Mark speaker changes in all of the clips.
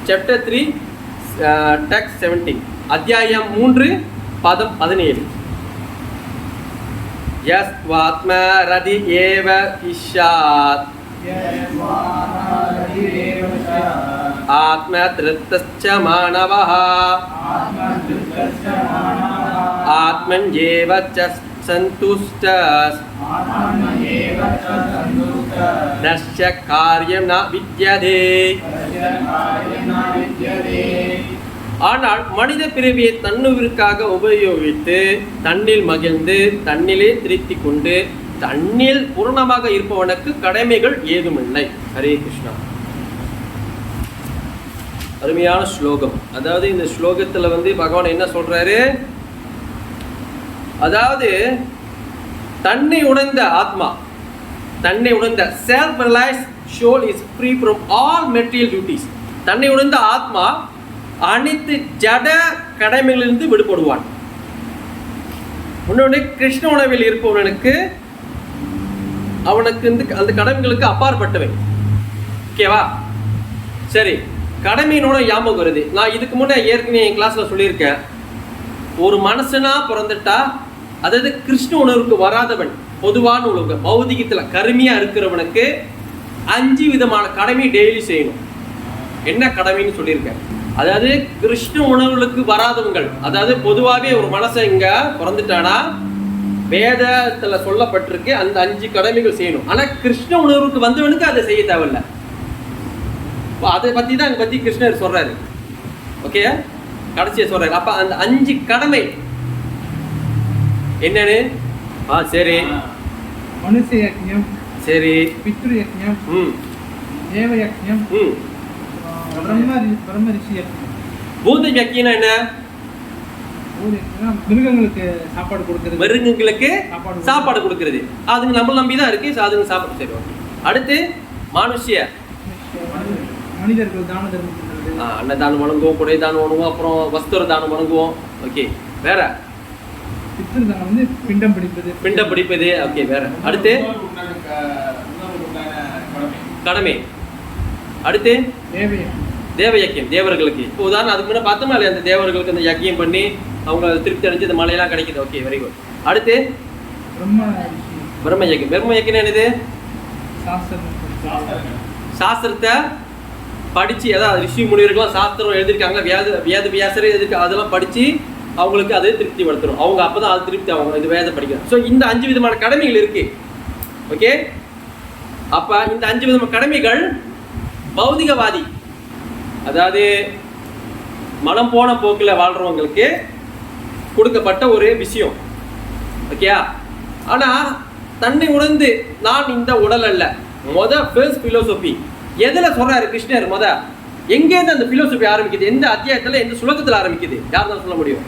Speaker 1: Chapter 3 text 17, அத்தியாயம் 3 பதம் 17. யஸ்வாத்ம ரதி ஏவ இஷ்யாத் ஆத்ம திருப்தஸ்ச மானவஹ ஆத்மன்யேவ ச சந்துஷ்டஸ் நஸ்ய காரியம் ந வித்யதே. ஆனால் மனித பிறவியை தன்னுவிற்காக உபயோகித்து தன்னில் மகிழ்ந்து தன்னிலே திருத்திக் கொண்டு தன்னில் பூர்ணமாக இருப்பவனுக்கு கடமைகள் ஏதுமில்லை. ஹரே கிருஷ்ணா. அருமையான ஸ்லோகம். அதாவது இந்த ஸ்லோகத்துல பகவான் என்ன சொல்றாரு, அதாவது தன்னை உணர்ந்த ஆத்மா, தன்னை உணர்ந்த self realise soul is free from all material duties. தன்னை உணர்ந்த ஆத்மா அனைத்து ஜட கடமைகளிலிருந்து விடுபடுவான். முன்னோடி கிருஷ்ண உணவில் இருப்பவனுக்கு அவனுக்கு அந்த கடமைகளுக்கு அப்பாற்பட்டவை. ஓகேவா? சரி, கடமையினோட ஞாபகம் வருது. நான் இதுக்கு முன்னே ஏற்கனவே என் கிளாஸ்ல சொல்லியிருக்கேன், ஒரு மனுஷனா பிறந்துட்டா, அதாவது கிருஷ்ண உணர்வுக்கு வராதவன், பொதுவான உலக பௌதிகத்துல கருமையா இருக்கிறவனுக்கு 5 விதமான கடமை டெய்லி செய்யணும். என்ன கடமைன்னு சொல்லியிருக்கேன், அதாவது கிருஷ்ண உணர்வுகளுக்கு வராதவங்கள், அதாவது பொதுவாகவே ஒரு மனுஷன் இங்க பிறந்துட்டானா வேதத்துல சொல்லப்பட்டிருக்கு அந்த 5 கடமைகள் செய்யணும். ஆனா கிருஷ்ண உணர்வுக்கு வந்தவனுக்கு அதை செய்ய தேவையில்லை. அதை பத்தி தான் அங்க பத்தி கிருஷ்ணர் சொல்றாரு. ஓகே, கடைசியா சொல்றாரு. அப்ப அந்த 5 கடமை என்னன்னு? சரி,
Speaker 2: மனுஷ யஜ்ஞம்,
Speaker 1: சரி,
Speaker 2: பித்ரு யஜ்ஞம், தேவ யஜ்ஞம், பிரம்ம ரிஷி யஜ்ஞம்.
Speaker 1: பூத யஜ்ஞம்னா என்ன?
Speaker 2: மிருகங்களுக்கு சாப்பாடு கொடுக்கிறது.
Speaker 1: மிருகங்களுக்கு சாப்பாடு கொடுக்கிறது. அதுங்க நம்ம நம்பிதான் இருக்கு. அதுங்க சாப்பாடு. சரி, ஓகே. அடுத்து மனுஷிய,
Speaker 2: மனிதர்கள் தான தர்மம்,
Speaker 1: அன்னதானம் வணங்குவோம், குடை தானம் வணங்குவோம், அப்புறம் வஸ்திர தானம் வணங்குவோம். ஓகே, வேற
Speaker 2: பித்ரு தானம் பிண்டம் பிடிப்பது. பிண்டம்
Speaker 1: பிடிப்பது. ஓகே, வேற அடுத்து கடமை. அடுத்து தேவ யக்கியம், தேவர்களுக்கு. இப்போ உதாரணம் அதுக்கு முன்னாடி பார்த்தோமா இல்லையா, அந்த தேவர்களுக்கு அந்த யக்கியம் பண்ணி அவங்க திருப்தி அடைஞ்சு இந்த மலையெல்லாம் கிடைக்குது. Okay, very good. அடுத்து பிரம்ம யக்கியம். பிரம்ம யக்கியம் என்னது? சாஸ்திரத்தை படிச்சு, அதாவது ரிஷி முனிவர்கள்லாம் சாஸ்திரம் எழுதியிருக்காங்க, வேத வியாசரே எதுக்கு அதெல்லாம் படிச்சு அவங்களுக்கு அதை திருப்தி படுத்தணும். அவங்க அப்பதான் அது திருப்தி அவங்க இது வேதம் படிக்கணும். ஸோ இந்த 5 விதமான கடமைகள் இருக்கு. ஓகே, அப்ப இந்த 5 விதமான கடமைகள் பௌதிகவாதி, அதாவது மனம் போன போக்கில் வாழ்றவங்களுக்கு கொடுக்கப்பட்ட ஒரு விஷயம். ஓகே, ஆனா தன்னை உணர்ந்து நான் இந்த உடல் அல்ல. ஃபர்ஸ்ட் பிலோசபி எதுல சொல்றாரு கிருஷ்ணர்? எங்கேருந்து அந்த பிலோசபி ஆரம்பிக்குது? எந்த அத்தியாயத்துல, எந்த சுலகத்துல ஆரம்பிக்குது? யார் தான் சொல்ல முடியும்?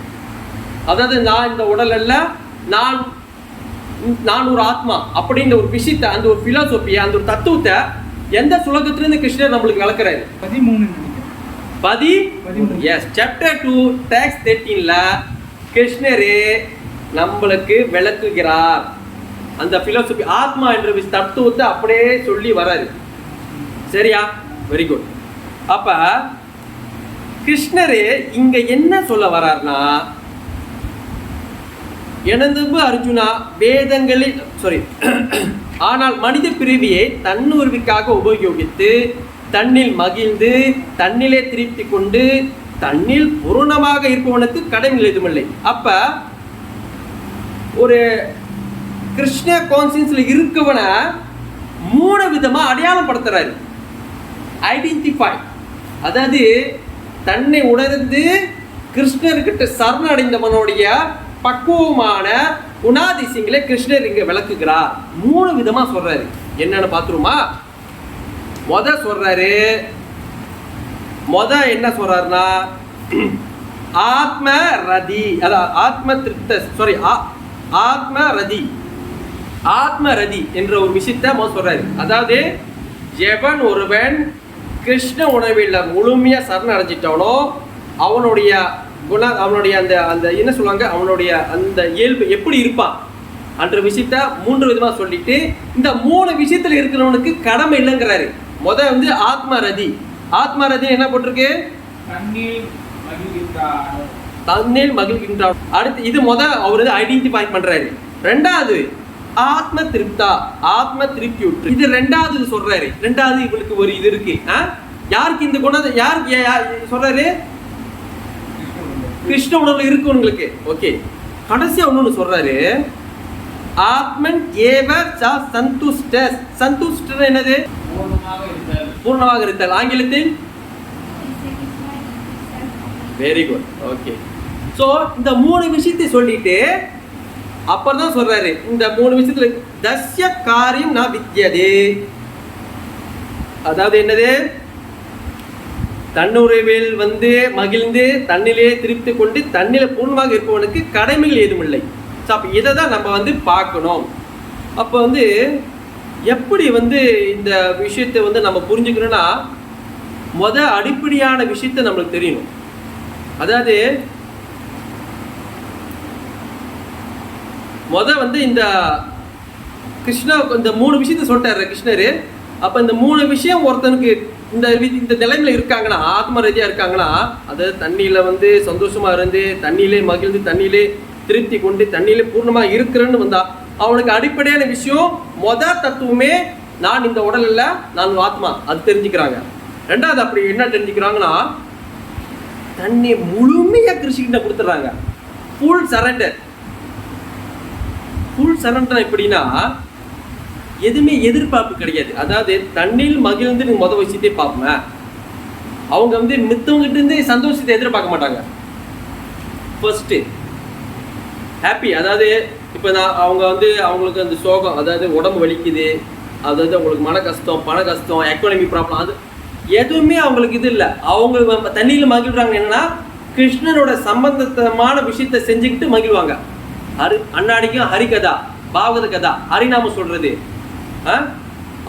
Speaker 1: அதாவது நான் இந்த உடல் அல்ல, நான் ஒரு ஆத்மா அப்படின்ற ஒரு விஷயத்தை, அந்த ஒரு பிலோசபியை, அந்த ஒரு தத்துவத்தை எந்த சுலகத்திலிருந்து கிருஷ்ணர் நம்மளுக்கு விளக்குறாரு? 13. எஸ், சாப்டர் 2 டெக்ஸ்ட் 13ல கிருஷ்ணரே நம்மளுக்கு விளக்குகிறார். அந்த பிலோசபி ஆத்மா என்ற தத்துவத்தை அப்படியே சொல்லி வராரு. சரியா? Very good. அப்ப கிருஷ்ணரே இங்க என்ன சொல்ல வர்றார்னா, எனது அர்ஜுனா வேதங்களில் ஆனால் மனித பிறவியை தன்னுரிமைக்காக உபயோகித்து தன்னில் மகிழ்ந்து தன்னிலே திருப்தி கொண்டு தன்னில் பூர்ணமாக இருப்பவனுக்கு கடமை எதுவுமில்லை. அப்ப ஒரு கிருஷ்ண கான்சியன்ஸ்ல இருக்கவன 3 விதமா அடையாளம் படுத்துறாரு. ஐடென்டிஃபை, அதாவது தன்னை உணர்ந்து கிருஷ்ணர்கிட்ட சரணடைந்தவனுடைய பக்குவமான குணாதிசயங்களை கிருஷ்ணர் இங்க விளக்குகிறார். 3 விதமா சொல்றாரு. என்னன்னு பாத்துருமா? சொல்றாரு, என்ன சொல்றாருன்னா, ஆத்ம ரதி, அதாவது ஆத்ம ரதி என்ற ஒரு விஷயத்தை சொல்றாரு. அதாவது எவன் ஒருவன் கிருஷ்ண உணவில் முழுமையா சரணடைஞ்சிட்டவனோ அவனுடைய அவனுடைய அந்த அந்த என்ன சொல்லுவாங்க, அவனுடைய அந்த இயல்பு எப்படி இருப்பான் அன்ற விஷயத்த 3 விதமா சொல்லிட்டு இந்த 3 விஷயத்துல இருக்கிறவனுக்கு கடமை இல்லைங்கிறாரு. ஆத்ம ரதி, ஆத்மா ரதி என்ன போட்டிருக்கு?
Speaker 2: தண்ணீர் மகிழ்கின்றார்.
Speaker 1: தண்ணீர் மகிழ்கின்றார். அடுத்து இது அவர் ஐடென்டிஃபை பண்றாரு. ரெண்டாவது ஆத்ம திருப்தா, ஆத்ம திருப்தியுற்று. இது ரெண்டாவது சொல்றாரு. ரெண்டாவது இவளுக்கு ஒரு இது இருக்கு. யாருக்கு இந்த குணம்? யாருக்கு சொல்றாரு? கிருஷ்ண உணர்வுல இருக்கு உங்களுக்கு. ஓகே, கடைசியா ஒண்ணு சொல்றாரு. ஆத்மன் ஏவ சந்துஷ்ட. சந்துஷ்ட என்னது? பூர்ணமாக இருத்தல். ஆங்கிலத்தில் வெரி குட். ஓகே, சோ இந்த 3 விஷயத்தை சொல்லிட்டு அப்புறம் தான் சொல்றாரு, இந்த 3 விஷயத்துல தஸ்ய காரியம் ந வித்யதே. அதாவது என்னது? தன்னுறவில் மகிழ்ந்து தன்னிலே திருப்தி கொண்டு தன்னில பூர்ணமாக இருப்பவனுக்கு கடமைகள் ஏதும் இல்லை. ஸோ அப்போ இதை தான் நம்ம பார்க்கணும். அப்போ எப்படி இந்த விஷயத்தை நம்ம புரிஞ்சுக்கணும்னா, அடிப்படையான விஷயத்தை நம்மளுக்கு தெரியணும். அதாவது இந்த கிருஷ்ணா இந்த 3 விஷயத்தை சொல்லிட்டாரு கிருஷ்ணர். அப்போ இந்த 3 விஷயம் ஒருத்தனுக்கு இந்த நிலைமையில இருக்காங்கன்னா, ஆத்ம ரீதியா இருக்காங்கன்னா, அதாவது தண்ணியில சந்தோஷமா இருந்து தண்ணியிலே மகிழ்ந்து தண்ணியிலே திருப்தி கொண்டு தண்ணியிலே பூர்ணமா இருக்கிறேன்னு வந்தா அவனுக்கு அடிப்படையான விஷயம் தத்துவமே நான் இந்த உடல் இல்ல, நான் ஆத்மா, அது தெரிஞ்சுக்கிறாங்க. ரெண்டாவது அப்படி என்ன தெரிஞ்சுக்கிறாங்கன்னா, தன்னை முழுமையா கிருஷ்ணகிட்ட கொடுத்துட்றாங்க. Full surrender. ஃபுல் சரண்டர் எப்படின்னா, எதுவுமே எதிர்பார்ப்பு கிடையாது. அதாவது தண்ணில் மகிழ்ந்து விஷயத்தை பார்ப்பேன். அவங்க மித்தவங்கிட்ட இருந்து சந்தோஷத்தை எதிர்பார்க்க மாட்டாங்க. First happy. அதாவது இப்போ அவங்க அவங்களுக்கு அந்த சோகம், அதாவது உடம்பு வலிக்குது, அதாவது அவங்களுக்கு மன கஷ்டம், பண கஷ்டம், எக்கானமி ப்ராப்ளம், அது எதுவுமே அவங்களுக்கு இது இல்லை. அவங்க தண்ணியில் மகிழ்றாங்க. என்னன்னா கிருஷ்ணனோட சம்பந்தமான விஷயத்தை செஞ்சுக்கிட்டு மகிழ்வாங்க. அன்னாடிக்கும் ஹரிகதா, பாகவத கதா, ஹரிநாமம் சொல்றது.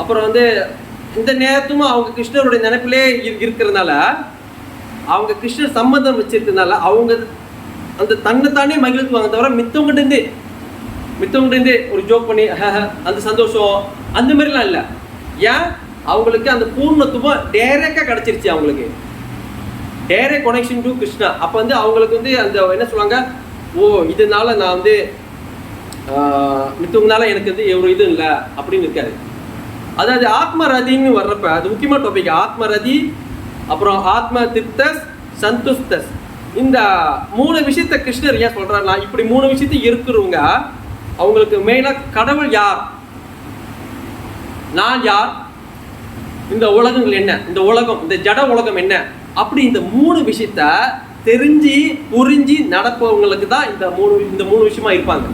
Speaker 1: அப்புறம் இந்த நேரத்தும் அவங்க கிருஷ்ணருடைய நினைப்பிலே இருக்கிறதுனால, அவங்க கிருஷ்ணர் சம்பந்தம் வச்சிருக்கிறதுனால அவங்க அந்த தன்னைத்தானே மகிழ்த்துவாங்க. தவிர மித்தவங்கிட்ட இருந்து ஒரு ஜோக் பண்ணி அந்த சந்தோஷம் அந்த மாதிரிலாம் இல்லை. ஏன்? அவங்களுக்கு அந்த பூர்ணத்துவம் டைரக்டா கிடைச்சிருச்சு. அவங்களுக்கு டைரக்ட் கனெக்ஷன் டு கிருஷ்ணா. அப்போ அவங்களுக்கு அந்த என்ன சொல்லுவாங்க, ஓ இதனால நான் மித்தவங்கனால எனக்கு ஒரு இது இல்லை அப்படின்னு இருக்காது. அதாவது ஆத்மரதின்னு வர்றப்ப அது முக்கியமான டாபிக். ஆத்மரதி, அப்புறம் ஆத்ம திருப்தஸ், சந்துஷ்டஸ். இந்த 3 விஷயத்த கிருஷ்ணர் ஏன் சொல்றாருன்னா, இப்படி 3 விஷயத்தை இருக்கிறவங்க அவங்களுக்கு மெயினா கடவுள் யார், நான் யார், இந்த உலகங்கள் என்ன, இந்த உலகம், இந்த ஜட உலகம் என்ன, அப்படி இந்த 3 விஷயத்த தெரிஞ்சு புரிஞ்சு நடப்பவங்களுக்கு தான் இந்த 3 விஷயமா இருப்பாங்க.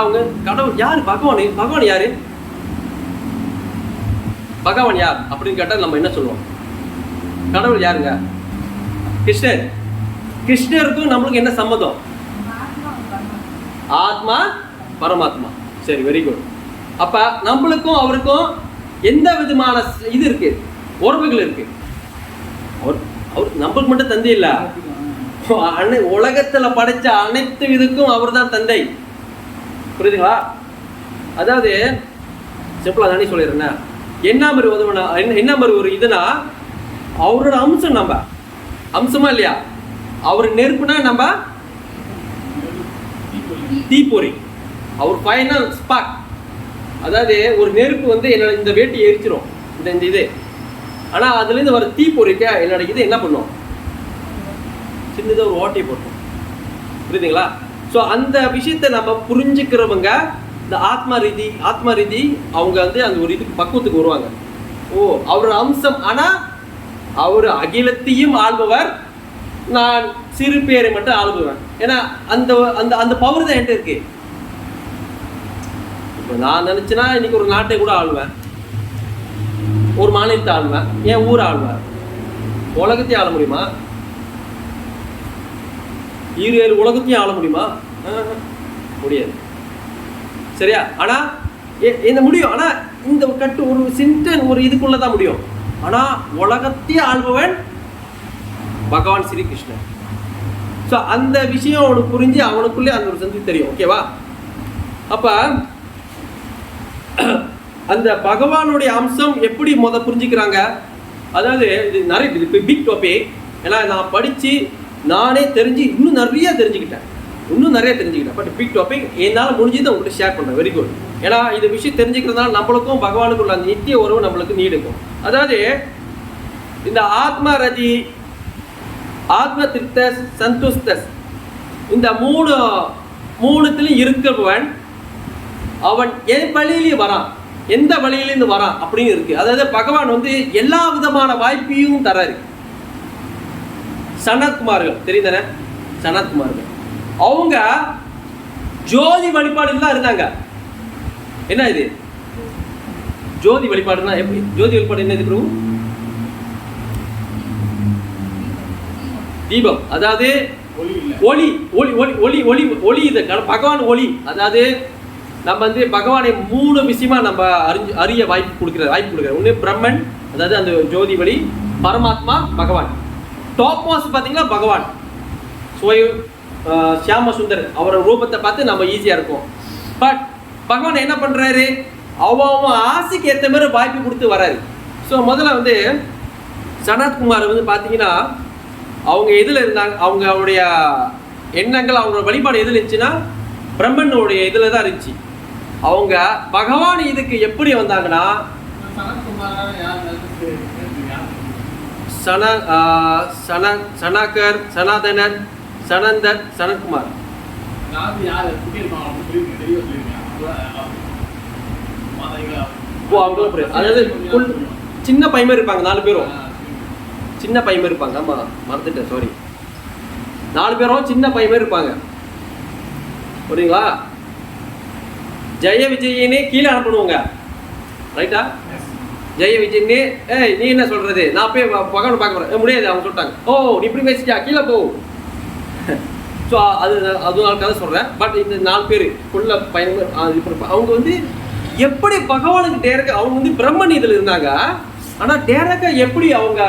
Speaker 1: அவங்க கடவுள் யாரு, பகவான் யாரு, பகவான் யார் அப்படின்னு கேட்டா நம்ம என்ன சொல்லுவோம்? கடவுள் யாருங்க? கிருஷ்ணர். கிருஷ்ணருக்கும் நம்மளுக்கு என்ன சம்மதம்? ஆத்மா பரமாத்மா. சரி, வெரி குட். அப்ப நம்மளுக்கும் அவருக்கும் எந்த விதமான இது இருக்கு, உறவுகள் இருக்கு. அவர் நம்மளுக்கு மட்டும் தந்தை இல்ல, உலகத்துல படைச்ச அனைத்து இதுக்கும் அவர் தான் தந்தை. புரியுதுங்களா? அதாவது சிம்பிளா தானே சொல்லிடுறேன். என்ன மாதிரி உதவுனா, என்ன மாதிரி ஒரு இதுனா, அவரோட அம்சம் நம்ம அம்சமா இல்லையா? அவர் நெருப்புனா நம்ம தீப்பொறி. அவர் ஃபைனல் ஸ்பார்க். அதாவது ஒரு நெருப்பு என்னோட இந்த வேட்டி எரிச்சிரும், இந்த இது. ஆனா அதுல இருந்து வர தீப்பொறிக்க என்னோட இது என்ன பண்ணும்? சின்னதாக ஒரு ஓட்டை போட்டோம். புரியுதுங்களா? ஸோ அந்த விஷயத்தை நம்ம புரிஞ்சுக்கிறவங்க இந்த ஆத்மா ரீதி அவங்க அந்த ஒரு இதுக்கு பக்குவத்துக்கு வருவாங்க. ஓ அவரோட அம்சம். ஆனா அவர் அகிலத்தையும் ஆள்பவர், நான் சிறு பேரை மட்டும் ஆளுபவன். ஏன்னா அந்த அந்த அந்த பவர் தான் என்கிட்ட இருக்கு. இப்போ நான் நினைச்சேன்னா இன்னைக்கு ஒரு நாட்டை கூட ஆளுவேன், ஒரு மாநிலத்தை ஆளுவேன், என் ஊரை ஆளுவேன். உலகத்தையும் ஆள முடியுமா? 7 உலகத்தையும் ஆள முடியுமா? முடியாது. சரியா? ஆனா என்ன முடியும்? ஆனா இந்த ஒரு சின்டன் ஒரு இதுக்குள்ளதான் முடியும். ஆனா உலகத்தையும் ஆள்பவன் பகவான் ஸ்ரீ கிருஷ்ணன். ஸோ அந்த விஷயம் அவனுக்கு புரிஞ்சு அவனுக்குள்ளே அந்த ஒரு சந்தி தெரியும். ஓகேவா? அப்ப அந்த பகவானுடைய அம்சம் எப்படி புரிஞ்சுக்கிறாங்க? அதாவது இது நிறைய பிக் டாபிக். ஏன்னா நான் படித்து நானே தெரிஞ்சு இன்னும் நிறைய தெரிஞ்சுக்கிட்டேன். பட் பிக் டாபிக் என்னால் முடிஞ்சதை உங்கள்கிட்ட ஷேர் பண்ணுறேன். Very good. ஏன்னா இந்த விஷயம் தெரிஞ்சுக்கிறதுனால நம்மளுக்கும் பகவானுக்குள்ள அந்த நித்திய உறவு நம்மளுக்கு நீடிக்கும். அதாவது இந்த ஆத்மா ரதி, ஆத்ம திருப்தஸ், சந்துஷ்டஸ், இந்த மூணுத்திலையும் இருக்கிறவன் அவன் என் வழியிலையும் வரான், எந்த வழியிலேருந்து வரான் அப்படின்னு இருக்கு. அதாவது பகவான் எல்லா விதமான வாய்ப்பையும் தராரு. சனத்குமார்கள் தெரியுதானே? சனத்குமார்கள் அவங்க ஜோதி வழிபாடு தான் இருந்தாங்க. என்ன இது ஜோதி வழிபாடுனா? எப்படி ஜோதி வழிபாடு என்னது பிரபு? தீபம். அதாவது ஒளி ஒளி ஒளி ஒளி ஒளி ஒளி இது பகவான் ஒளி. அதாவது நம்ம பகவானை 3 விஷயமா நம்ம அறிய வாய்ப்பு கொடுக்குற ஒன்று பிரம்மன், அதாவது அந்த ஜோதி வழி, பரமாத்மா, பகவான். டாப் மோஸ்ட் பார்த்தீங்கன்னா பகவான் சியாம சுந்தர், அவரோட ரூபத்தை பார்த்து நம்ம ஈஸியாக இருக்கும். பட் பகவான் என்ன பண்ணுறாரு? அவன் ஆசைக்கு ஏற்ற மாதிரி வாய்ப்பு கொடுத்து வராரு. ஸோ முதல்ல சனத்குமார் பார்த்தீங்கன்னா அவங்க எதில் இருந்தாங்க? அவங்களுடைய எண்ணங்கள், அவங்களோட வழிபாடு எதில் இருந்துச்சுன்னா பிரம்மனுடைய இதில் தான் இருந்துச்சு. அவங்க பகவான் இதுக்கு எப்படி வந்தாங்கன்னா சனாகர், சனாதனர், சனந்தர், சனத்குமார். அதாவது சின்ன பையன் இருப்பாங்க 4 பேரும். சின்ன பையன் இருப்பாங்க. ஆமா மறந்துட்டேன், சாரி. 4 பேரும் சின்ன பையன் இருப்பாங்க. புரியுங்களா? ஜெய விஜயினே கீழே அனுப்பணுங்க. ரைட்டா? ஜெய விஜயினே நீ என்ன சொல்றது? நான் போய் பகவான் பார்க்க போறேன். முடியாது, அவங்க சொல்லிட்டாங்க. ஓ நீ இப்படி பேசிட்டா, கீழே போ. ஸோ அதனால கதை சொல்கிறேன். பட் இந்த 4 பேர் உள்ள பையன் அவங்க எப்படி பகவானுக்கு டேரக்டாக அவங்க பிரம்மன் இதில் இருந்தாங்க. ஆனால் டேரக்டாக எப்படி அவங்க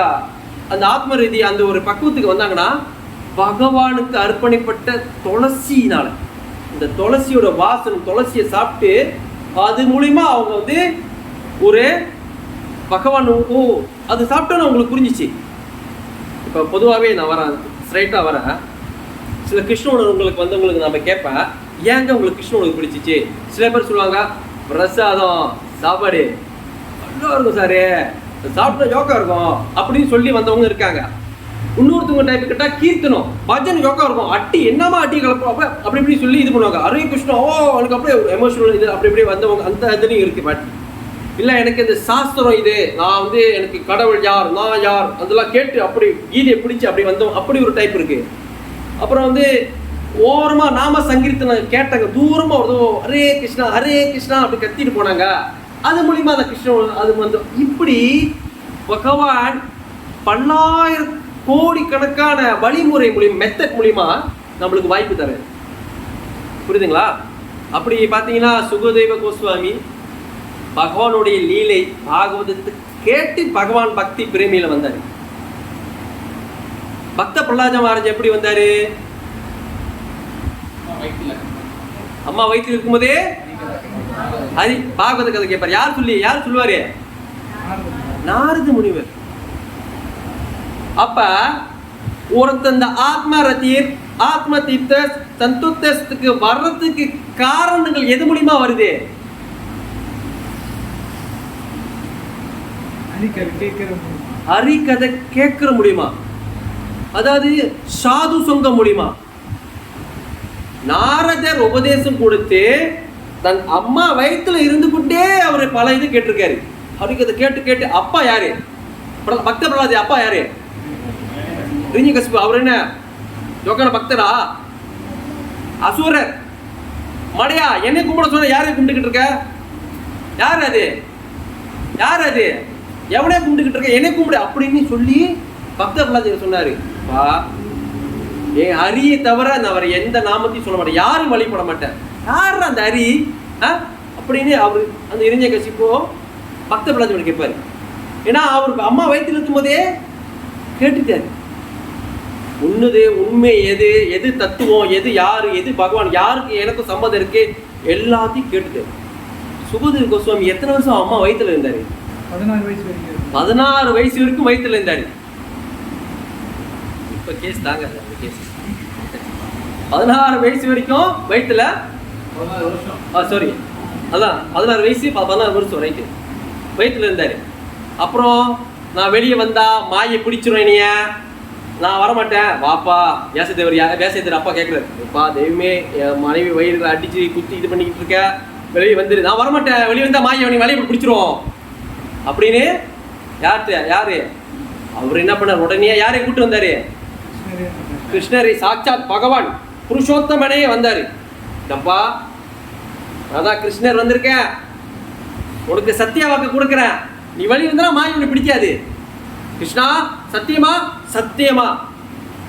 Speaker 1: அந்த ஆத்ம ரீதி அந்த ஒரு பக்குவத்துக்கு வந்தாங்கன்னா பகவானுக்கு அர்ப்பணிப்பட்ட துளசியினால, இந்த துளசியோட வாசனம், துளசியை சாப்பிட்டு அது மூலிமா அவங்க ஒரு பகவான் அது சாப்பிட்டோன்னு அவங்களுக்கு புரிஞ்சிச்சு. இப்போ பொதுவாகவே நான் வரேன், ஸ்ட்ரைட்டாக வரேன். சில கிருஷ்ண உணர்வுங்களுக்கு வந்தவங்களுக்கு நம்ம கேட்பேன், ஏங்க உங்களுக்கு கிருஷ்ண உணவு பிடிச்சிச்சு? சில பேர் சொல்லுவாங்க பிரசாதம் சாப்பாடு நல்லா இருக்கும் சாரு, சாப்பிட்டா யோகா இருக்கும் அப்படின்னு சொல்லி வந்தவங்க இருக்காங்க. இன்னொருத்தவங்க டைப் கிட்ட கீர்த்தனம் பஜன் யோகா இருக்கும், அட்டி என்னமா அட்டி கலப்போம் அப்படி இப்படி சொல்லி இது பண்ணுவாங்க. அரே கிருஷ்ணா ஓ எனக்கு அப்படியே எமோஷனல் இது அப்படி இப்படி வந்தவங்க அந்த இதுலையும் இருக்கு. பட் இல்லை எனக்கு இந்த சாஸ்திரம் இது, நான் எனக்கு கடவுள் யார், நான் யார் அதெல்லாம் கேட்டு அப்படி கீதையை பிடிச்சி அப்படி வந்தோம், அப்படி ஒரு டைப் இருக்கு. அப்புறம் ஓரமாக நாம சங்கீர்த்தனம் கேட்டாங்க, தூரமாக ஒரு ஹரே கிருஷ்ணா அப்படி கத்திட்டு போனாங்க. அது மூலிமா அந்த கிருஷ்ணன் அது இப்படி பகவான் பல்லாயிரம் கோடிக்கணக்கான வழிமுறை மூலியம் மெத்தட் மூலிமா நம்மளுக்கு வாய்ப்பு தர. புரியுதுங்களா? அப்படி பார்த்தீங்கன்னா சுகதேவ கோஸ்வாமி பகவானுடைய லீலை பாகவதத்தை கேட்டு பகவான் பக்தி பிரேமியில வந்தார். பக்த பிரஹ்லாத மகாராஜ் எப்படி வந்தாரு? அம்மா வயிற்றில் இருக்கும்போதே அது பாகவத கதை கேட்பார். யார் சொல்லுவாரு? நாரத முனிவர். அப்ப ஒருத்தந்த ஆத்ம ரத்தீர், ஆத்ம தீர்த்த சந்துஷ்டத்துக்கு வர்றதுக்கு காரணங்கள் எது மூலியமா வருது? ஹரிகதை கேட்கிற முடியுமா? அதாவது சாது சொங்க முடியுமா? நாரதர் உபதேசம் கொடுத்து தன் அம்மா வயிற்றுல இருந்து கொண்டே அவர் பல இது கேட்டிருக்காரு. ஹரிகதை கேட்டு அப்பா யாரு? பக்த பிரஹ்லாத அப்பா யாரு? ரிஞ்சிகசிபு. அவர் என்ன யோகான பக்தரா? அசுரர். மடையா என்னை கும்பிட சொன்ன யாரை கும்பிட்டுக்கிட்டு இருக்க? யார் அது எவனே கும்பிட்டுக்கிட்டு இருக்க? என்னை கும்பிடு அப்படின்னு சொல்லி பக்த பிரஹ்லாதர் சொன்னாரு. பா என் ஹரியை தவிர நான் அவர் எந்த நாமத்தையும் சொல்ல மாட்டேன், யாரும் வழிபட மாட்டேன். யார் அந்த ஹரி அப்படின்னு அவர் அந்த இரண்யகசிபு பக்த பிரஹ்லாதர் கேட்பாரு. ஏன்னா அவருக்கு அம்மா வயிற்றில் இருக்கும் போதே கேட்டுட்டாரு. உண்மை எது தத்துவம், எது யாரு, எது பகவான், யாருக்கு எனக்கும் சம்மதம் இருக்கு எல்லாத்தையும் கேட்டுட்டாரு. சுகதேவ கோஸ்வாமி எத்தனை வருஷம் அம்மா வயித்துல இருந்தாரு?
Speaker 2: 16 வயசு வரைக்கும்.
Speaker 1: 16 வயசு வரைக்கும் வயித்துல இருந்தாரு. இப்ப கேஸ் தாங்க அந்த கேஸ். 16 வயசு வரைக்கும் வயித்துல
Speaker 2: 16 வருஷம்.
Speaker 1: சாரி, அதான் 16 வயசு 16 வருஷம் ரைட்டு வயித்துல இருந்தாரு. அப்புறம் நான் வெளியே வந்தா மாயை பிடிச்சிரும் என்னைய, நான் வரமாட்டேன், வாப்பா வியாசதேவர் அப்பா கேட்குறாரு, அப்பா தெய்வமே என் மனைவி வயிறுகளை அடிச்சு குத்தி இது பண்ணிக்கிட்டு இருக்க, வெளியே வந்துரு, நான் வரமாட்டேன், வெளியே வந்தா மாயை அவனை வலையை பிடிச்சிரும் அப்படின்னு யாரு அவர் என்ன பண்ணார்? உடனே யாரையும் கூப்பிட்டு வந்தாரு? கிருஷ்ணரை, சாட்சாத் பகவான் புருஷோத்தமனே வந்தாரு. தப்பா அதான் கிருஷ்ணர் வந்திருக்கேன், உனக்கு சத்திய வாக்கு கொடுக்குறேன், நீ வழி வந்தா மாயை உனக்கு பிடிக்காது. கிருஷ்ணா சத்தியமா? சத்தியமா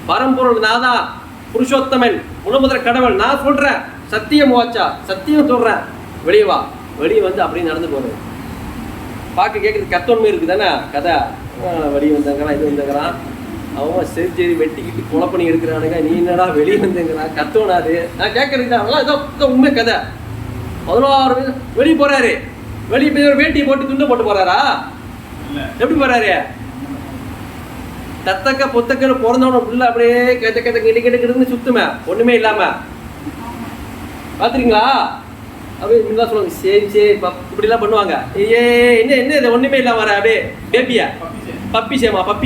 Speaker 1: பரம்பொருள் நாதா புருஷோத்தமன் முழுமுதற் கடவுள் நான் சொல்றேன், சத்தியம் வாச்சா சத்தியம் சொல்றேன், வெளியே வா. வெளியே வந்து அப்படியே நடந்து போறது பார்க்க கேட்குறது கத்தோன்மை இருக்குது தானே கதை. வெளியே வந்தாங்கிறான், இது வந்தாங்கிறான், அவன் சரி வெட்டிக்கிட்டு கொலை பண்ணி இருக்கிறானுங்க, நீ என்னடா வெளியே வந்துங்கிறான், கத்தோனாது. நான் கேட்கறது அதெல்லாம் ஏதோ உண்மை கதை. 16 வெளியே போறாரு, வெளியே போய் ஒரு வேட்டியை போட்டு துண்டு போட்டு போறாரா? எப்படி போறாரு? தத்தக்க பொத்தக்கன்னு பிறந்தவன ஃபுல்லா அப்படியே கெட்ட கெட்ட கிட்ட கிட்ட கிட்டன்னு சுத்துமே, ஒண்ணுமே இல்லாம பாத்துறீங்களா? அப்படியே இப்படிதான் சொல்லுவாங்க, சரி இப்படிலாம் பண்ணுவாங்க. என்ன இது ஒண்ணுமே இல்லாம வர அப்படியே பேபியா பப்பி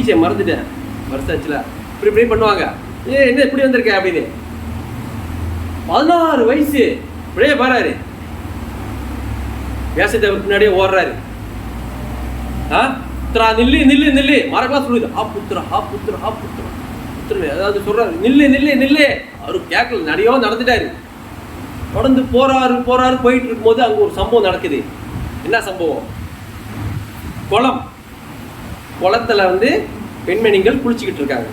Speaker 1: சேம் மறந்துட்டேன் வருஷாச்சுல இப்படி பண்ணுவாங்க. என்ன இப்படி வந்திருக்க அப்படின்னு. 16 வயசு இப்படியே பாராரு, வியாசதேவர் பின்னாடியே ஓடுறாரு. நில்லு நில்லு நில்லு, மரக்கெல்லாம் சொல்லுது, ஹா புத்திரா அதாவது சொல்றாரு, நில்லு. அவரு கேட்கல, நடையோ நடந்துட்டாரு. தொடர்ந்து போறாரு போயிட்டு இருக்கும்போது அங்க ஒரு சம்பவம் நடக்குது. என்ன சம்பவம்? குளத்துல வந்து பெண்மணிகள் குளிச்சுக்கிட்டு இருக்காங்க.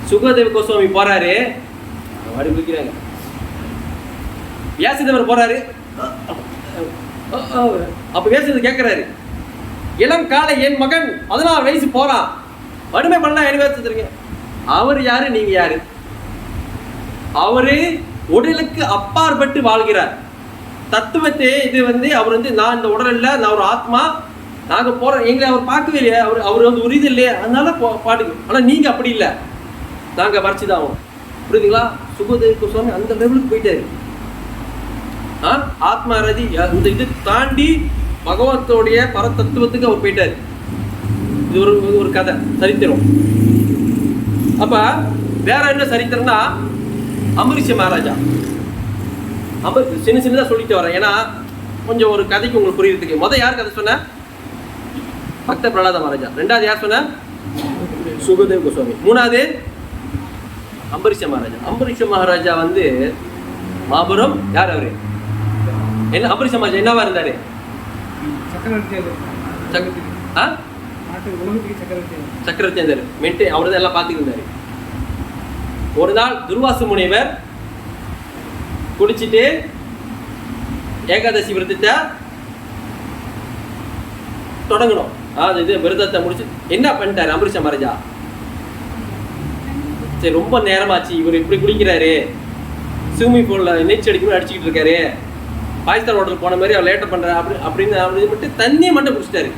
Speaker 1: சுகதேவ கோஸ்வாமி போறாரு, வாடி குளிக்கிறாங்க. வியாசதேவர் போறாரு, அப்ப வியாசதேவர் கேட்கிறாரு, இளம் காலை என் மகன் 16 வயசு போறான், வறுமை பண்ணலாம் என்ன? அவர் யாரு, நீங்க யாரு? அவரு உடலுக்கு அப்பாற்பட்டு வாழ்கிறார் தத்துவத்தை. இது வந்து அவர் வந்து நான் இந்த உடல் இல்லை, நான் ஒரு ஆத்மா, நாங்க போறோம், எங்களை அவர் பார்க்கவே இல்லையா, அவர் வந்து ஒரு இது இல்லையா, அதனால பாடுங்க. ஆனா நீங்க அப்படி இல்லை, நாங்க வரைச்சுதான் ஆகும். புரியுதுங்களா? சுகதேவ கோஸ்வாமி அந்த லெவலுக்கு போயிட்டாரு. ஆத்மா ரதி இந்த இது தாண்டி பகவத்தோடைய பரதத்துவத்துக்கு அவர் போயிட்டாரு. இது ஒரு கதை சரித்திரம். அப்ப வேற என்ன சரித்திரம்னா, அம்பரீஷ மகாராஜா சின்னதா சொல்லிட்டு வரேன், ஏன்னா கொஞ்சம் ஒரு கதைக்கு உங்களுக்கு புரியுறதுக்கு. யார் கதை சொன்ன? பக்த பிரகலாத மகாராஜா. 2வது யார் சொன்ன? சுகதேவ கோஸ்வாமி. 3வது அம்பரீஷ மகாராஜா. அம்பரீஷ மகாராஜா வந்து மாபெரும் யார் அவரு? என்ன அம்பரீஷ மகாராஜா என்னவா இருந்தாரு? சக்கரவர்த்தி இருந்தாரு. அவரு தான் எல்லாம் பார்த்துட்டு இருந்தாரு. ஒரு நாள் துர்வாச முனிவர் குளிச்சுட்டு ஏகாதசி விரதத்தை தொடங்கணும். இது விரதத்தை முடிச்சு என்ன பண்ணிட்டாரு அம்பரீஷ மகாராஜா? சரி ரொம்ப நேரமாச்சு, இவர் இப்படி குளிக்கிறாரு, ஸ்விம்மிங் பூல்ல நீச்சல் அடிக்கணும் அடிச்சுக்கிட்டு இருக்காரு, பாகிஸ்தான் ஹோட்டல் போன மாதிரி அவர் லேட்டர் பண்றாரு அப்படின்னு மட்டும் தண்ணியை மட்டும் குடிச்சிட்டாரு.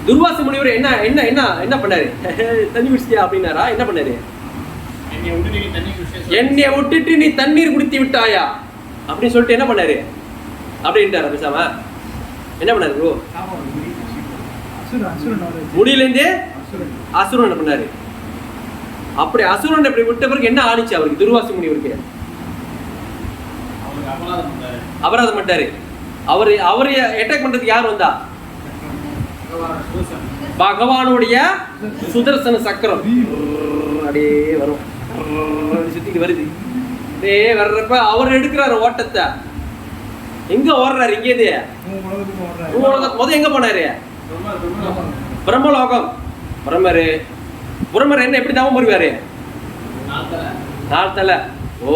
Speaker 1: துர்வாச முனிவர் என்ன பண்ணாரு? தண்ணி குடிச்சிட்டியா அப்படின்னாரா? என்ன பண்ணாரு? என்னை விட்டுட்டு நீ தண்ணீர் குடித்து விட்டாயா அப்படின்னு சொல்லிட்டு என்ன பண்ணாரு அப்படின்ட்டாரு. பேசாம என்ன பண்ணாரு ப்ரோ? முடியிலேருந்தே அசுரன் என்ன பண்ணாரு? அப்படி அசுரன் அப்படி விட்ட பிறகு என்ன ஆணிச்சு அவருக்கு? துர்வாச முனிவருக்கு அபராதம் பண்ணிட்டாரு. அவரை அட்டாக் பண்றதுக்கு யார் வந்தா? பகவானுடைய சுதர்சன சக்கரம் அப்படியே வரும், சுத்திட்டு வருது. வர்றப்ப அவர் எடுக்கிறாரு ஓட்டத்தை. எங்க ஓடுறாரு? இங்கேது முதல் எங்க போனாரு? பிரம்மலோகம். பிரம்மர் என்ன எப்படி தவம் வருவாரு? 4 தலை ஓ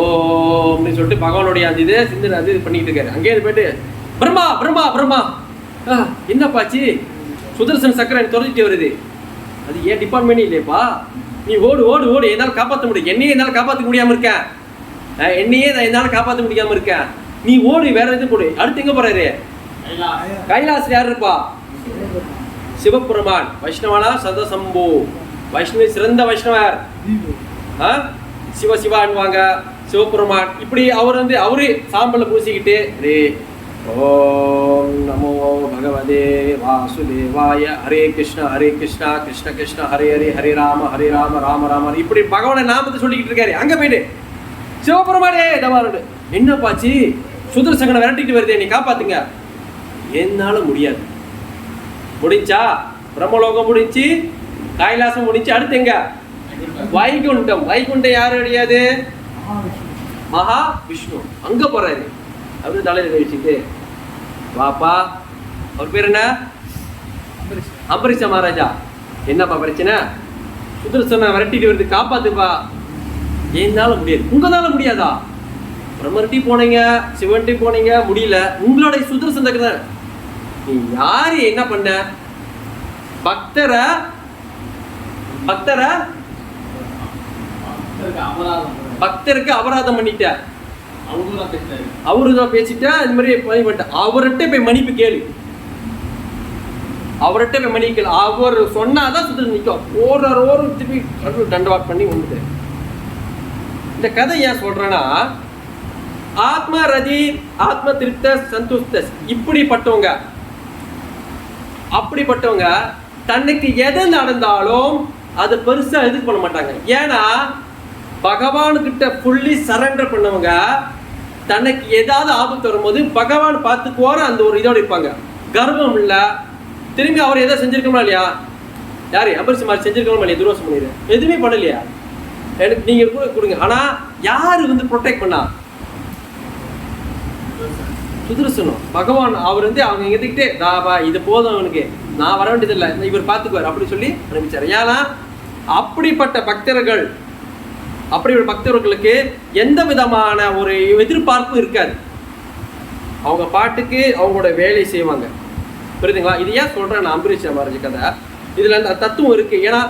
Speaker 1: அப்படின்னு சொல்லிட்டு பகவானுடைய அந்த இது சிந்தனை அது பண்ணிட்டு இருக்காரு. அங்கேயே போயிட்டு பிரம்மா என்னப்பாச்சு? சுதர்சன சக்கரம் தொடர்ச்சிட்டு வருது. அது ஏன் டிபார்ட்மெண்ட் இல்லையப்பா, நீ ஓடு என்னால் காப்பாற்ற முடியும், என்னையே என்னால் காப்பாற்ற முடியாம இருக்கேன், என்னால் காப்பாற்ற முடியாம இருக்கேன், நீ ஓடி வேற எது போடு. அடுத்து எங்க போறாரு? கைலாஸ் யார் இருப்பா? சிவபெருமான். வைஷ்ணவனா சதசம்போ, வைஷ்ணவ சிறந்த வைஷ்ணவர். சிவ சிவான்வாங்க, சிவபெருமான். இப்படி அவர் வந்து அவரு சாம்பலை பூசிக்கிட்டு ரே ஓம் நமோ பகவதே வாசுதேவாய, ஹரே கிருஷ்ணா கிருஷ்ண கிருஷ்ண ஹரே ஹரே, ஹரே ராம ராம ராம, இப்படி பகவான நாமத்தை சொல்லிக்கிட்டு இருக்காரு. அங்க போயிட்டு சிவபெருமானே தவாரு, என்னப்பாச்சு சுதர்சங்கனை விரட்டிட்டு வருதே, நீ காப்பாத்துங்க. என்னால முடியாது. முடிஞ்சா பிரம்மலோகம் முடிஞ்சு, கைலாசம் முடிஞ்சு, அடுத்து எங்க? வைகுண்டம். வைகுண்டம் யாரு அடையாது? மகா விஷ்ணு. அங்க போறாரு. அவரு தலையில கழிச்சுட்டு வாப்பா. அவர் பேர் என்ன? அம்பரீஷ மகாராஜா. என்னப்பா பிரச்சனை? சுதர்சனை விரட்டிட்டு வருது, காப்பாத்துப்பா. என்னால முடியாது. உங்களால முடியாதா? பிரம்மர்ட்டி போனீங்க, சிவன்ட்டி போனீங்க, முடியல. உங்களுடைய சுதர்சன் தான். நீ யாரு என்ன பண்ண? பக்தரை பக்தருக்கு அபராதம் பண்ணிட்ட. அவருதான் பேசிட்டா. இந்த மாதிரி பண்ணிட்ட. அவர்கிட்ட போய் மன்னிப்பு கேளு. அவர்கிட்ட போய் மன்னிப்பு கேளு. அவர் சொன்னாதான் சுதர்சன் நிற்கும். ஓரோ திருப்பி தண்டவாட் பண்ணி வந்துட்டு. இந்த கதை ஏன் சொல்றேன்னா, ஆத்மா ரதி, ஆத்ம திருப்த சந்துஷ்ட, அப்படிப்பட்டவங்க தன்னுக்கு எது நடந்தாலும் அது பெருசா எதுக்கு பண்ண மாட்டாங்க. ஏன்னா பகவானுக்கிட்ட ஃபுல்லி சரண்டர் பண்ணவங்க தனக்கு ஏதாவது ஆபத்து வரும்போது பகவான் பார்த்துக்குவார அந்த ஒரு இதோட இருப்பாங்க. கர்வம் இல்லை. திரும்பி அவர் எதாவது செஞ்சிருக்கோமா இல்லையா? யாரு? அம்பரீஷ் மாதிரி செஞ்சிருக்கோமா இல்லையா? துரோசம் பண்ணிடு எதுவுமே பண்ணலையா? எனக்கு நீங்க கூட கொடுங்க. ஆனா யாரு வந்து ப்ரொடெக்ட் பண்ணா? சுதர்சனம். பகவான் அவர் வந்து அவங்க எங்ககிட்டே தாபா இது போதும், அவனுக்கு நான் வர வேண்டியதில்லை, இவர் பார்த்துக்குவார் அப்படி சொல்லி அனுப்பிச்சார். ஏன்னா அப்படிப்பட்ட பக்தர்களுக்கு எந்த விதமான ஒரு எதிர்பார்ப்பும் இருக்காது. அவங்க பாட்டுக்கு அவங்களோட வேலை செய்வாங்க. புரியுதுங்களா? இது ஏன் சொல்றேன் நான் அம்பரீஷ் மகாராஜ் கதை, இதுல அந்த தத்துவம் இருக்கு. ஏன்னா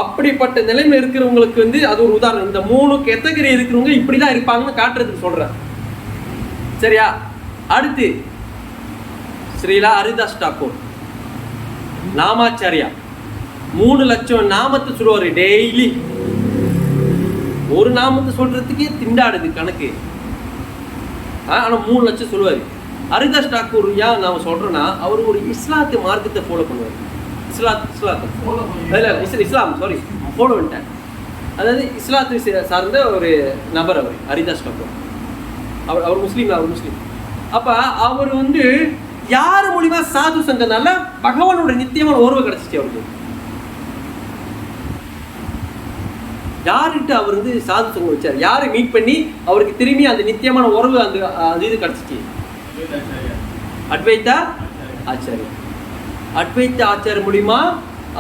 Speaker 1: அப்படிப்பட்ட நிலைமை இருக்கிறவங்களுக்கு வந்து அது ஒரு உதாரணம். இந்த 3 கேட்டகரி இருக்கிறவங்க இப்படிதான் இருப்பாங்கன்னு காட்டுறதுக்கு சொல்றேன். சரியா? அடுத்து ஸ்ரீலா ஹரிதாஸ் டாக்கூர் நாமாச்சாரியா 3 லட்சம் நாமத்தை சொல்லுவாரு டெய்லி. ஒரு நாமத்தை சொல்றதுக்கே திண்டாடுது கணக்கு. ஆனா 3 லட்சம் சொல்லுவாரு. ஹரிதாஸ் டாக்கூர் ஏன் நாம சொல்றோம்னா, அவர் ஒரு இஸ்லாத்து மார்க்கத்தை ஃபாலோ பண்ணுவார். இஸ்லாம் ஃபாலோ பண்ணிட்டேன். அதாவது இஸ்லாத்து சார்ந்த ஒரு நபர் அவர் ஹரிதாஸ் டாக்கூர். அவர் முஸ்லீம். அப்ப அவர் வந்து யாரு மூலியமா சாது சங்கனால பகவானோட நித்தியமான உறவு கிடைச்சிச்சு அவருக்கு. யாருக்கிட்ட அவர் வந்து சாது சங்கம் வச்சார்? யாரை மீட் பண்ணி அவருக்கு திரும்பி அந்த நித்தியமான உறவு அந்த இது கிடைச்சிச்சு? அத்வைத ஆச்சாரிய மூலியமா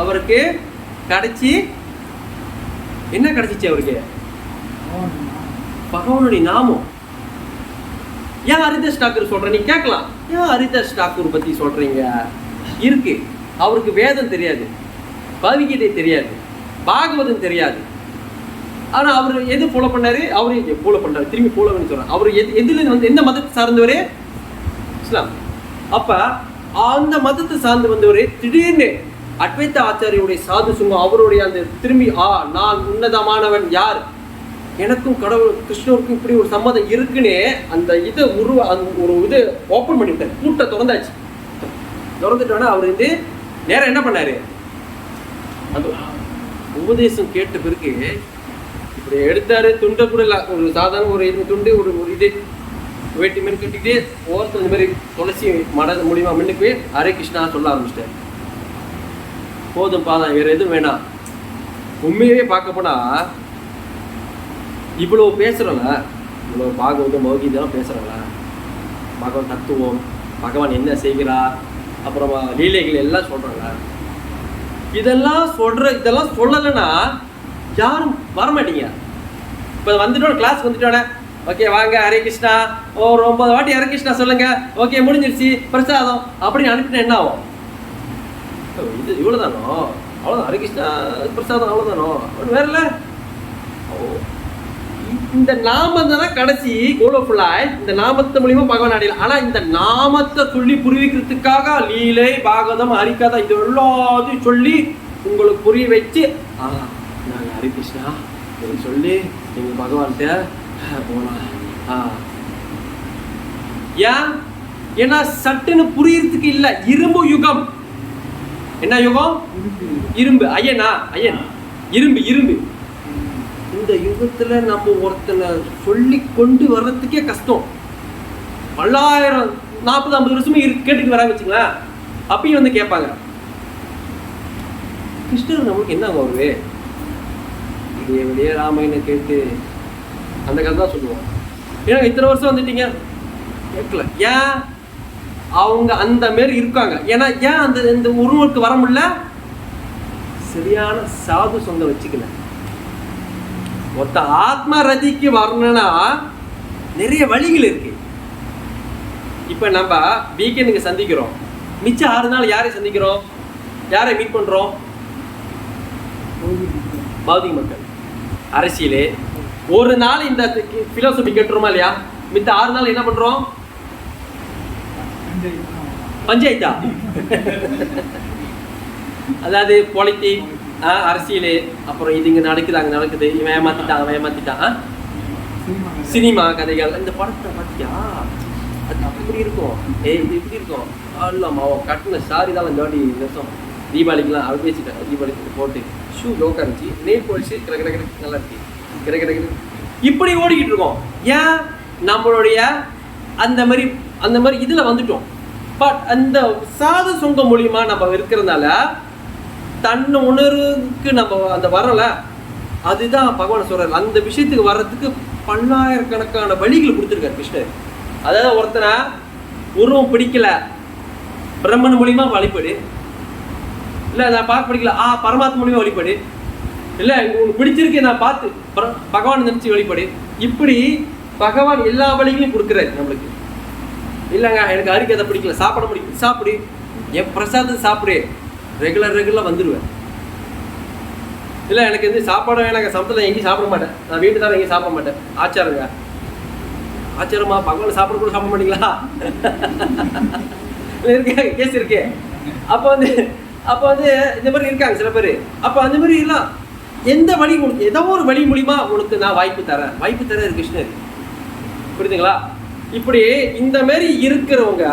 Speaker 1: அவருக்கு கிடைச்சி என்ன கிடைச்சிச்சு? அவருக்கு பகவானுடைய நாமம். ஏன் ஹரிதாஸ் டாக்கூர் சொல்ற? நீ கேட்கலாம், ஏன் ஹரிதாஸ் டாக்கூர் பத்தி சொல்றீங்க? இருக்கு. அவருக்கு வேதம் தெரியாது, பகவத்கீதை தெரியாது, பாகவதம் தெரியாது. ஆனா அவர் எது ஃபாலோ பண்ணாரு? அவரு ஃபாலோ பண்றாரு, திரும்பி ஃபாலோ பண்ணி சொல்றாரு. அவர் எதுல வந்து எந்த மதத்தை சார்ந்தவரு? இஸ்லாம். அப்ப அந்த மதத்தை சார்ந்து வந்தவரு திடீர்னு அத்வைத ஆச்சாரியுடைய சாது சங்கம், அவருடைய அந்த திரும்பி நான் உன்னதமானவன் யார், எனக்கும் கடவுள் கிருஷ்ணருக்கும் இப்படி ஒரு சம்மதம் இருக்குன்னு அந்த இதை ஒரு இது ஓப்பன் பண்ணிவிட்டார். கூட்ட திறந்துட்டோன்னா அவர் வந்து நேரம் என்ன பண்ணாரு? அந்த உபதேசம் கேட்ட பிறகு இப்படி எடுத்தாரு. துண்டை கூட இல்லை, ஒரு சாதாரண ஒரு துண்டு ஒரு இது வேட்டி மாரி கட்டிக்கிட்டு ஓரத்தில் இந்த மாதிரி துளசி மட மூலியமா முன்னுக்கு போய் ஹரே கிருஷ்ணா சொல்ல ஆரம்பிச்சிட்டார். போதும் பாதம், வேற எதுவும் வேணாம். உண்மையாவே பார்க்க போனா இவ்வளவு பேசுறோம்ல, இவ்வளவு பாகவதம் பகவத்கீதைலாம் பேசுறோம்ல, பகவான் தத்துவம், பகவான் என்ன செய்கிறார், அப்புறமா லீலைகள் எல்லாம் சொல்றாங்க. இதெல்லாம் சொல்லலைன்னா யாரும் வரமாட்டீங்க. இப்போ வந்துட்டோம், கிளாஸ் வந்துட்டோன்னே ஓகே வாங்க ஹரே கிருஷ்ணா, ஒரு 9 வாட்டி ஹரே கிருஷ்ணா சொல்லுங்க, ஓகே முடிஞ்சிருச்சு பிரசாதம் அப்படின்னு அனுப்பிட்டா என்ன ஆகும்? இது இவ்வளோதானோ, அவ்வளோதான் ஹரே கிருஷ்ணா பிரசாதம் அவ்வளோதானோ, வேற இல்லை. இந்த நாமம் தானே கடைசி கோலோஃபுல்லாய், இந்த நாமத்து மூலியமா பகவான் அடையலாம். ஆனா இந்த நாமத்தை சொல்லி புரிவிக்கிறதுக்காக லீலை பாகவதம் ஹரிகதை இது எல்லாத்தையும் சொல்லி உங்களுக்கு புரிய வச்சு நாங்கள் ஹரிகிருஷ்ணா நீங்க சொல்லி நீங்க பகவான்கிட்ட போகலாம். ஏன்? ஏன்னா சட்டுன்னு புரியறதுக்கு இல்ல. இரும்பு யுகம். என்ன யுகம்? இரும்பு. ஐயனா ஐயன் இரும்பு இரும்பு. இந்த யுகத்துல நம்ம ஒருத்தனை சொல்லி கொண்டு வர்றதுக்கே கஷ்டம். 1000 40-50 வருஷமே கேட்டுட்டு வராங்க வச்சுங்களேன். அப்பயும் வந்து கேட்பாங்க, கிருஷ்ணர் நம்மளுக்கு என்ன வருவே விடிய விடிய ராமாயணம் கேட்டு அந்த கதை தான் சொல்லுவோம். ஏன்னா இத்தனை வருஷம் வந்துட்டீங்க கேட்கல. ஏன்? அவங்க அந்த மாரி இருக்காங்க. ஏன்னா ஏன் அந்த இந்த உருவருக்கு வர முடியல? சரியான சாது சொந்தம் வச்சுக்கல. ஒருத்த ஆத்ம ரதிக்கு வரணும்னா நிறைய வழிகள் இருக்கு. இப்ப நம்ம வீக்கெண்டுக்கு சந்திக்கிறோம், மிச்சம் 6 நாள் யாரை சந்திக்கிறோம்? யாரை மீட் பண்றோம்? பௌதிக மக்கள். அரசியலே ஒரு நாள் இந்த பிலோசபி கேட்டுருமா இல்லையா? மித்த 6 நாள் என்ன பண்றோம்? பஞ்சாயத்தா? அதாவது பொலிட்டிக், அரசியல், அப்புறம் இது இங்க நடக்குது அங்க நடக்குது, இவன் ஏமாத்திட்டான், சினிமா கதைகள். இந்த படத்தை பார்த்தியா? அது அப்படி இருக்கும், இது இப்படி இருக்கும். ஆமா கட்டின சாரி தான் இந்த வாட்டி வருஷம் தீபாவளிக்குலாம் அவர் பேசிட்டாங்க. தீபாவளிக்கு போட்டு ஷூ லோக்கா இருந்துச்சு, நெயில் பாலிஷ் கிட நல்லா இருக்கு, கிட இப்படி ஓடிக்கிட்டு இருக்கோம். ஏன்? நம்மளுடைய அந்த மாதிரி இதுல வந்துட்டோம். பட் அந்த சாது சொங்க மூலியமா நம்ம இருக்கிறதுனால தன்னை உணர்வுக்கு நம்ம அந்த வரல. அதுதான் பகவான் சொல்றாரு. அந்த விஷயத்துக்கு வர்றதுக்கு பல்லாயிரக்கணக்கான வழிகள் கொடுத்துருக்காரு கிருஷ்ணர். அதாவது ஒருத்தனை உருவம் பிடிக்கல, பிரம்மன் மூலியமா வழிபடு. இல்லை நான் பார்க்க பிடிக்கல, பரமாத்மா மூலியமா வழிபடு. இல்லை உங்களுக்கு பிடிச்சிருக்கு நான் பார்த்து பகவான் நினைச்சு வழிபடு. இப்படி பகவான் எல்லா வழிகளையும் கொடுக்குறாரு நம்மளுக்கு. இல்லைங்க எனக்கு அரிக்கதை பிடிக்கல, சாப்பிட பிடிக்கல, சாப்பிடு. என் பிரசாதத்தை சாப்பிடு, ரெகுலராக வந்துடுவேன். இல்லை எனக்கு வந்து சாப்பாடு வேணாங்க, சமத்தில் எங்கேயும் சாப்பிட மாட்டேன், நான் வீட்டு தான் எங்கேயும் சாப்பிட மாட்டேன். ஆச்சாரங்க, ஆச்சாரமா பகவான் சாப்பிட கூட சாப்பிட மாட்டீங்களா? இருக்கே கேஸ் இருக்கே. அப்போ வந்து இந்த மாதிரி இருக்காங்க சில பேர். அப்போ அந்த மாதிரி எல்லாம் எந்த வழி உனக்கு ஏதோ ஒரு வழி மூலிமா உனக்கு நான் வாய்ப்பு தரேன் கிருஷ்ணர். புரியுதுங்களா? இப்படி இந்த மாதிரி இருக்கிறவங்க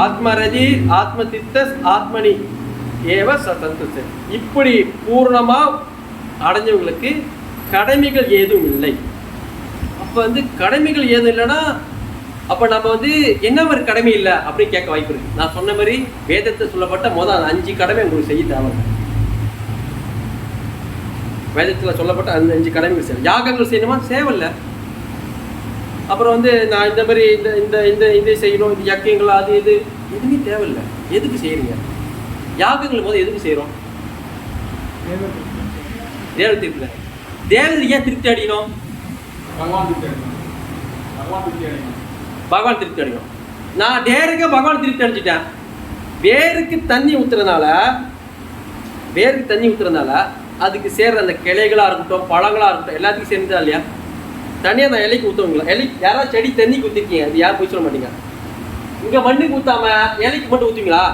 Speaker 1: ஆத்மரதி ஆத்ம தித்தஸ் ஆத்மனி ஏவ சந்தோஷ இப்படி பூர்ணமா அடைஞ்சவங்களுக்கு கடமைகள் ஏதும் இல்லை. அப்ப வந்து கடமைகள் ஏதும் இல்லைன்னா அப்ப நம்ம வந்து என்ன மாதிரி கடமை இல்லை அப்படின்னு கேட்க வாய்ப்பு இருக்கு. நான் சொன்ன மாதிரி வேதத்தை சொல்லப்பட்ட முதல் 5 கடமை உங்களுக்கு செய்ய தேவை. வேதத்தில் சொல்லப்பட்ட அந்த 5 கடமைகள் செய்யணும். யாகங்கள் செய்யணுமா? சேவல்ல. அப்புறம் வந்து நான் இந்த மாதிரி இந்த இதை செய்யணும், இந்த யக்கியங்கள் அது இது எதுவுமே தேவையில்லை. எதுக்கு செய்யறீங்க? யாகங்கள் போது எதுக்கு செய்யறோம்? தேவதை திருப்தி. தேவதை ஏன் திருப்தி அடையணும்? பகவான் திருப்தி அடையணும். நான் டேரக்டா பகவான் திருப்தி அடைஞ்சிட்டேன். வேருக்கு தண்ணி ஊத்துறதுனால அதுக்கு சேர்ற அந்த கிளைகளா இருக்கட்டும், பழங்களா இருக்கட்டும், எல்லாத்துக்கும் சேர்ந்ததா இல்லையா? தனியாக நான் இலைக்கு ஊற்றுவீங்களா? யாராவது செடி தண்ணிக்கு ஊற்றிருக்கீங்க, அது யாரும் போய் சொல்ல மாட்டீங்க. இங்கே மண்ணுக்கு ஊற்றாம இலைக்கு மட்டும் ஊற்றுவீங்களா?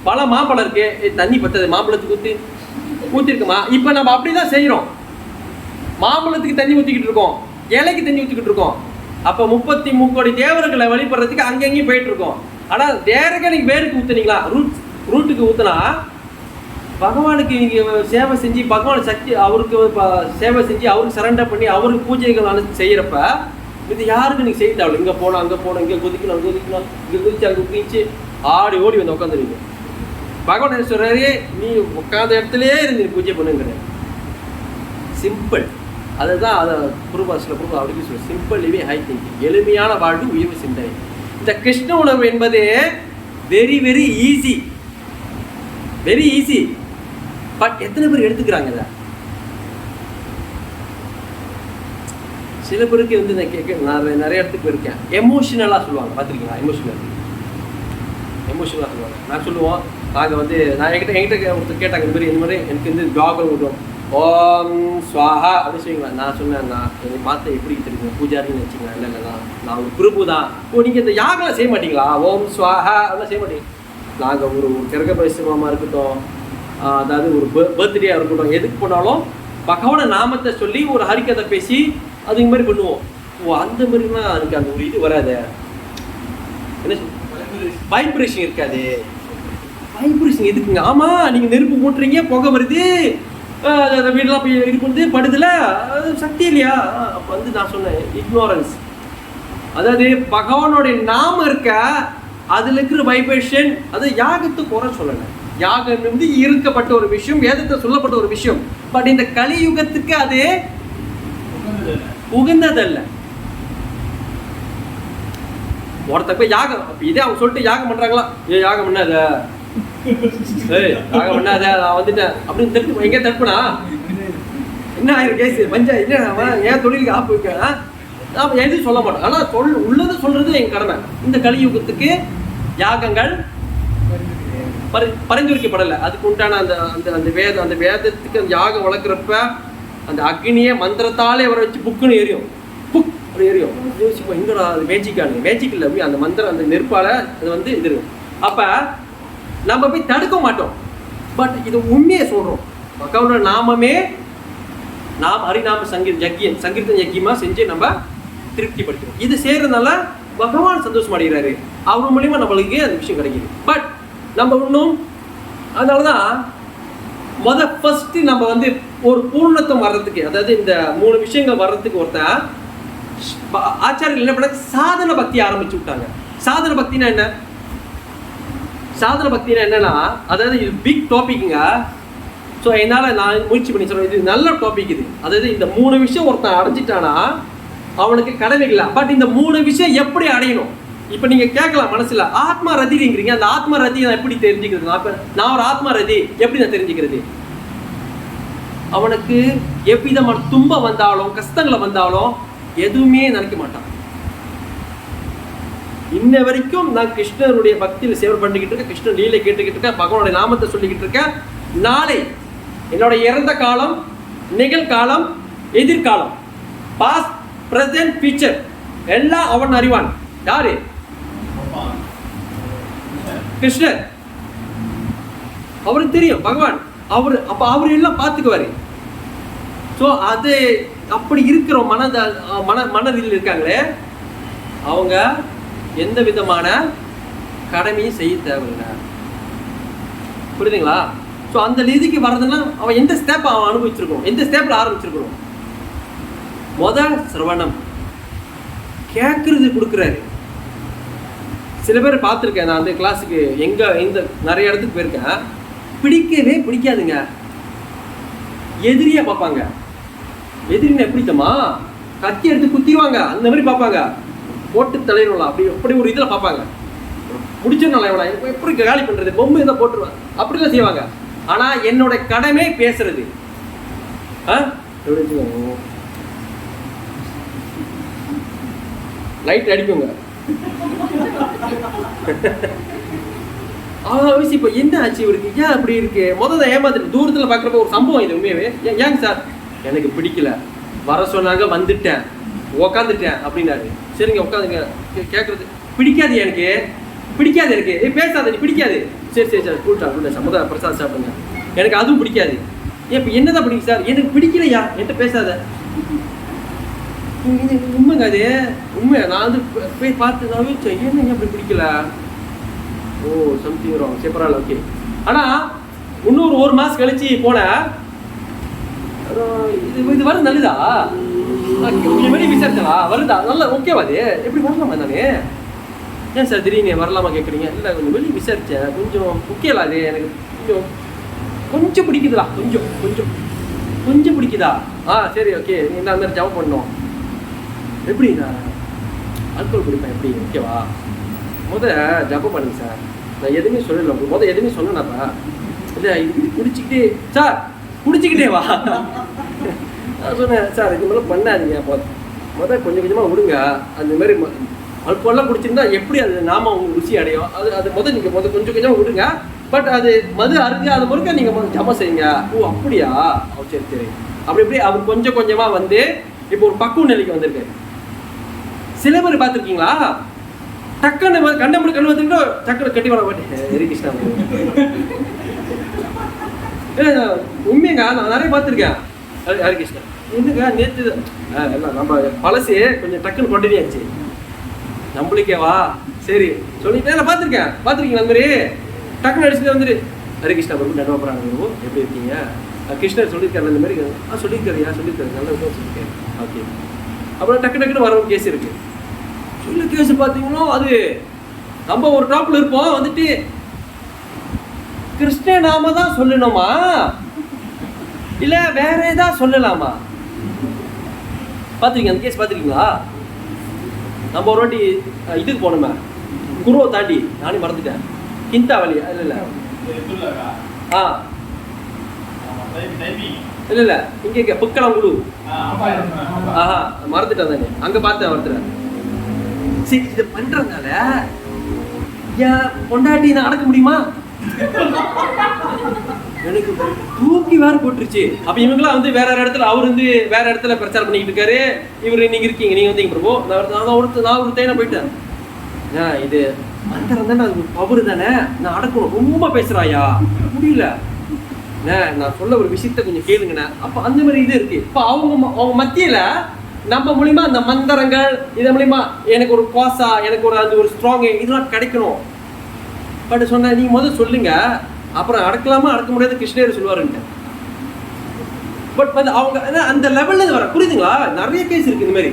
Speaker 1: பழம் மாம்பழம் இருக்கு, தண்ணி பத்தது, மாம்பழத்துக்கு ஊற்றிருக்குமா? இப்போ நம்ம அப்படிதான் செய்கிறோம். மாம்பழத்துக்கு தண்ணி ஊற்றிக்கிட்டு இருக்கோம், இலைக்கு தண்ணி ஊற்றிக்கிட்டு இருக்கோம். அப்போ 33 கோடி தேவர்களை வழிபடுறதுக்கு அங்கங்கேயும் போயிட்டு இருக்கோம். ஆனால் டேரக்டாக நீங்கள் வேருக்கு ஊற்றுனீங்களா? ரூட்டுக்கு ஊற்றினா பகவானுக்கு நீங்கள் சேவை செஞ்சு பகவான் சக்தி அவருக்கு சேவை செஞ்சு அவருக்கு சரண்டர் பண்ணி அவருக்கு பூஜைகள் செய்கிறப்ப இது யாருக்கு நீங்கள் செய்ய தேவை? இங்கே போனோம் அங்கே போனோம், இங்கே குதிக்கணும் இங்கே குதிச்சு அங்கே குதிச்சு ஆடி ஓடி வந்து உட்காந்துருவீங்க. பகவான் என்ன சொல்கிறாரு? நீ உட்காந்த இடத்துலையே இருந்து பூஜை பண்ணுங்கிற. சிம்பிள். அதுதான் அதை குருபாசில் அப்படி சொல்லு. Simple living high thinking. எளிமையான வாழ்வு உயர்வு சிந்தனை. இந்த கிருஷ்ண உணர்வு என்பது very very easy, very easy. But எத்தனை பேர் எடுத்துக்கிறாங்க இதை? சில பேருக்கு வந்து நான் நான் நிறைய இடத்துக்கு போயிருக்கேன். எமோஷனலாக சொல்லுவாங்க, பார்த்துருக்கீங்களா? எமோஷனலாக சொல்லுவாங்க. நான் சொல்லுவோம், நாங்கள் வந்து என்கிட்ட ஒருத்தர் கேட்டாங்க, இந்த மாதிரி எனக்கு வந்து காகல் விடும் ஓம் ஸ்வாஹா அப்படின்னு சொல்லுவீங்களா? நான் சொன்னேன், நான் என்னை பார்த்து எப்படி தெரியுங்க பூஜாரின்னு வச்சுங்க. இல்லை இல்லை நான் ஒரு பிரபு தான். ஓ, நீங்கள் இந்த யாகெல்லாம் செய்ய மாட்டீங்களா? ஓம் ஸ்வாஹா அதெல்லாம் செய்ய மாட்டீங்க. நாங்கள் ஒரு கிரக பரிசிரமமாக இருக்கட்டும், அதாவது ஒரு பர்த்டேயாக இருக்கட்டும், எதுக்கு போனாலும் பகவான நாமத்தை சொல்லி ஒரு ஹரிக்கதை பேசி அதுக்கு மாதிரி பண்ணுவோம். ஓ, அந்த மாதிரிலாம் அதுக்கு அந்த ஒரு இது வராது. என்ன வைப்ரேஷன் இருக்காது. வைப்ரேஷன் எதுக்குங்க? ஆமாம், நீங்கள் நெருப்பு மூட்டுறீங்க, புகை வருது, வீடெல்லாம் போய் இது பண்ணுது, படுதுல, அது சக்தி இல்லையா? அப்போ வந்து நான் சொன்னேன் இக்னோரன்ஸ். அதாவது பகவானுடைய நாமம் இருக்க அதில் இருக்கிற வைப்ரேஷன், அது யாகத்துக்கு குறை சொல்லலை. யாகம் வந்து இருக்கப்பட்ட ஒரு விஷயம், வேதத்தை சொல்லப்பட்ட ஒரு விஷயம். பட் இந்த கலியுகத்துக்கு அது உகந்ததல்ல. ஒருத்த போய் யாகம் இதே அவங்க சொல்லிட்டு யாகம் பண்றாங்களா? யாகம் பண்ணாத, யாகம் பண்ணாத, நான் வந்துட்டேன் அப்படின்னு தடுப்பு. எங்கே தடுப்புனா என்ன ஆயிரம் கேஸ் பஞ்சா என்ன ஏன் தொழிலுக்கு ஆப்பு வைக்க நான் எதுவும் சொல்ல மாட்டோம். ஆனால் உள்ளது சொல்றது என் கடமை. இந்த கலியுகத்துக்கு யாகங்கள் பரிந்துரைக்கப்படலை. அதுக்கு உண்டான அந்த அந்த அந்த அந்த வேதத்துக்கு அந்த யாகம் வளர்க்குறப்ப அந்த அக்னியை மந்திரத்தாலே அவரை வச்சு புக்குன்னு எரியும். புக் அப்படி எரியும். யோசிப்போம், எங்கடா அது மேஜிக்கானு? மேஜிக் இல்லை, அந்த மந்திரம் அந்த நெருப்பால் அது வந்து இது இருக்கும். அப்போ நம்ம போய் தடுக்க மாட்டோம். பட் இது உண்மையை சொல்கிறோம். பகவானோட நாமமே நாம் ஹரிநாம சங்கீர்த்தன் யக்கியமாக செஞ்சு நம்ம திருப்திப்படுத்துவோம். இது செய்கிறதுனால பகவான் சந்தோஷம் அடைகிறாரு. அவர் மூலியமாக நம்மளுக்கு அந்த விஷயம் கிடைக்கிது. பட் நம்ம இன்னும் அதனால தான் ஃபஸ்ட்டு நம்ம வந்து ஒரு பூர்ணத்துவம் வர்றதுக்கு, அதாவது இந்த 3 விஷயங்கள் வர்றதுக்கு ஒருத்தன் ஆச்சாரியர்கள் என்ன பண்ண சாதன பக்தி ஆரம்பிச்சு விட்டாங்க. சாதன பக்தினா என்ன? சாதன பக்தினா என்னன்னா, அதாவது இது பிக் டாபிக்ங்க. ஸோ என்னால் நான் முயற்சி பண்ணி சொல்கிறேன், இது நல்ல டாபிக் இது. அதாவது இந்த 3 விஷயம் ஒருத்தன் அடைஞ்சிட்டானா அவனுக்கு கடமைகள். பட் இந்த 3 விஷயம் எப்படி அடையணும்? இப்போ நீங்கள் கேட்கலாம் மனசில், ஆத்மா ரதிங்கிறீங்க, அந்த ஆத்மா ரதி நான் எப்படி தெரிஞ்சுக்கிறது? நான் ஒரு ஆத்மா ரதி எப்படி நான் தெரிஞ்சுக்கிறது? அவனுக்கு எவ்விதமான துன்பம் வந்தாலும் கஷ்டங்களை வந்தாலும் எதுவுமே நினைக்க மாட்டான். இன்ன வரைக்கும் நான் கிருஷ்ணருடைய பக்தியில் சேவை பண்ணிக்கிட்டு இருக்கேன், கிருஷ்ணன் லீலை கேட்டுக்கிட்டு இருக்கேன், பகவானுடைய நாமத்தை சொல்லிக்கிட்டு இருக்கேன். நாளை என்னோட இறந்த காலம், நிகழ்காலம், எதிர்காலம், பாஸ்ட், பிரசன்ட், ஃபியூச்சர் எல்லாம் அவன் அறிவான். யாரு? கிருஷ்ணர். அவருக்கு தெரியும் பகவான். அவர் எல்லாம் பார்த்துக்குவாரு. ஸோ அது அப்படி இருக்கிற மனதில் இருக்காங்களே, அவங்க எந்த விதமான கடமையும் செய்ய தேவையில்லை. புரியுதுங்களா? ஸோ அந்த நிதிக்கு வர்றதுன்னா அவன் எந்த ஸ்டெப் அவன் அனுபவிச்சிருக்கணும், எந்த ஸ்டெப்பில் ஆரம்பிச்சிருக்கணும்? சிரவணம், கேட்கறது கொடுக்குறாரு. சில பேர் பார்த்துருக்கேன் நான் அந்த கிளாஸுக்கு, இந்த நிறைய இடத்துக்கு போயிருக்கேன். பிடிக்கவே பிடிக்காதுங்க, எதிரியா பார்ப்பாங்க. எதிரின்னு எப்படித்தமா கத்தி எடுத்து குத்திடுவாங்க, அந்த மாதிரி பார்ப்பாங்க. போட்டு தலையிடலாம் அப்படி ஒரு இதில் பார்ப்பாங்க. முடிச்சனால எவ்வளோ எப்படி காலி பண்ணுறது, பொம்மை இதை போட்டுருவாங்க, அப்படிலாம் செய்வாங்க. ஆனால் என்னோட கடமை பேசுறது. லைட் அடிக்குங்க. இப்போ என்ன ஆச்சு இவருக்கு, ஏன் அப்படி இருக்கு? முதல்ல ஏமாத்திட்டு தூரத்தில் பார்க்குறப்ப ஒரு சம்பவம் இது உண்மையாவே. ஏங்க சார் எனக்கு பிடிக்கல, வர சொன்னாங்க, வந்துட்டேன், உக்காந்துட்டேன் அப்படின்னாரு. சரிங்க உட்காந்துங்க. கேட்குறது பிடிக்காது, எனக்கு பிடிக்காது, எனக்கு பேசாத, நீ பிடிக்காது. சரி சரி சார் கூட்டா முதல் பிரசாத் சாப்பிடுங்க, எனக்கு அதுவும் பிடிக்காது. இப்போ என்னதான் பிடிக்கும் சார்? எனக்கு பிடிக்கலையா, என்கிட்ட பேசாத. உண்மைங்க, அது உண்மை. நான் வந்து போய் பார்த்து நான் வச்சேன், என்ன அப்படி பிடிக்கல? ஓ சம்திங் ராங். சரி பரவாயில்ல, ஓகே. ஆனால் இன்னொரு 1 மாதம் கழிச்சு போனேன், இது வருது நல்லதா, கொஞ்சம் வெளியே விசாரிச்சா வருதா, நல்லா ஓகேவா, அது எப்படி வரலாமா? நானே ஏன் சார் திடீர்னு வரலாமா கேட்குறீங்க? இல்லை கொஞ்சம் வெளியே விசாரித்தேன், கொஞ்சம் ஓகேலா, அது எனக்கு கொஞ்சம் பிடிக்குதுடா, கொஞ்சம் பிடிக்குதா? சரி ஓகே, நீ அந்த மாதிரி ஜாப் பண்ணோம். எப்படி நான் ஆல்கோல் குடிப்பேன், எப்படி ஓகேவா? ஜபம் பண்ணுங்க சார், நான் எதுவுமே சொல்லலை, எதுவுமே சொன்னேனாப்பா? இல்லை இது குடிச்சிக்கிட்டே சார், குடிச்சிக்கிட்டே வா. நான் சொன்னேன் சார் இது மாதிரிலாம் பண்ணாதீங்க, கொஞ்சம் கொஞ்சமாக விடுங்க. அந்த மாதிரி ஆல்கோல்லாம் குடிச்சிருந்தா எப்படி அது நாம உங்களுக்கு ருசி அடையும்? அது நீங்கள் கொஞ்சம் கொஞ்சமாக விடுங்க, பட் அது மது அருகாத முறுக்க நீங்க ஜபம் செய்யுங்க. ஓ அப்படியா, ஓ சரி சரி. அப்படி இப்படி அவர் கொஞ்சம் கொஞ்சமா வந்து இப்போ ஒரு பக்குவ நிலைக்கு வந்திருக்காரு. சில பேர் பார்த்துருக்கீங்களா, டக்குன்னு கண்ணை கண்ணு வந்துட்டு டக்குன்னு கட்டி வர மாட்டேன். ஹரி கிருஷ்ணா உண்மைங்க, நான் நிறைய பார்த்துருக்கேன். ஹரி கிருஷ்ணா என்னங்க நேற்று எல்லாம் நம்ம பழசு கொஞ்சம் டக்குன்னு கொண்டே ஆச்சு நம்மளுக்கேவா சரி சொல்லிட்டு நான் பார்த்துருக்கீங்களா அந்த மாதிரி டக்குன்னு அடிச்சுட்டு வந்துட்டு ஹரி கிருஷ்ணா பிரபு நடுவாப்புறாங்க எப்படி இருக்கீங்க, கிருஷ்ணர் சொல்லியிருக்காரு அந்த மாதிரி சொல்லியிருக்காருயா சொல்லியிருக்காரு நல்ல விஷயம் சொல்லியிருக்காரு. ஓகே அப்புறம் டக்குன்னு வர ஒரு கேஸ் இருக்கு. சொல்லு கேஸ் பார்த்தீங்கன்னா அது நம்ம ஒரு டாப்ல இருப்போம் வந்துட்டு கிருஷ்ண நாம தான் சொல்லணுமா இல்ல வேற ஏதாவது சொல்லலாமா? பார்த்துருக்கீங்க அந்த கேஸ் பார்த்துருக்கீங்களா? நம்ம ஒரு வாட்டி இதுக்கு போனோமே குருவை தாண்டி, நானே மறந்துட்டேன், கிந்தா வழி இல்லை இல்லை ஆ இல்லை இல்லை இங்கே புக்கலாங்குழு ஆஹா மறந்துட்டேன் தானே, அங்கே பார்த்தேன் ஒருத்தர். சரி இதை பண்றதுனால ஏன் பொண்டாட்டி நான் அடக்க முடியுமா? எனக்கு தூக்கி வேற போட்டுருச்சு. அப்ப இவங்கெல்லாம் வந்து வேற இடத்துல, அவர் வந்து வேற இடத்துல பிரச்சாரம் பண்ணிக்கிட்டு இருக்காரு, இவரு நீங்க இருக்கீங்க, நீங்க வந்தீங்க பிரபு, நான் ஒரு தேனை போயிட்டேன். இது மந்திரம் தானே, அது பவர் தானே, நான் அடக்கணும். ரொம்ப பேசுறாயா முடியல, நான் சொல்ல ஒரு விஷயத்த கொஞ்சம் கேளுங்கண்ணே. அப்ப அந்த மாதிரி இது இருக்கு. இப்ப அவங்க மத்தியில நம்ம மூலியமா அந்த மந்திரங்கள் இது மூலியமா எனக்கு ஒரு பாசா, எனக்கு ஒரு அந்த ஒரு ஸ்ட்ராங் இதெல்லாம் கிடைக்கணும். பட் சொன்ன நீங்க முதல்ல சொல்லுங்க, அப்புறம் அடக்கலாமா அடக்க முடியாத கிருஷ்ணர் சொல்லுவாருன்ட்டு. பட் வந்து அவங்க அந்த லெவல்ல வர புரியுதுங்களா? நிறைய கேஸ் இருக்கு இந்த மாதிரி,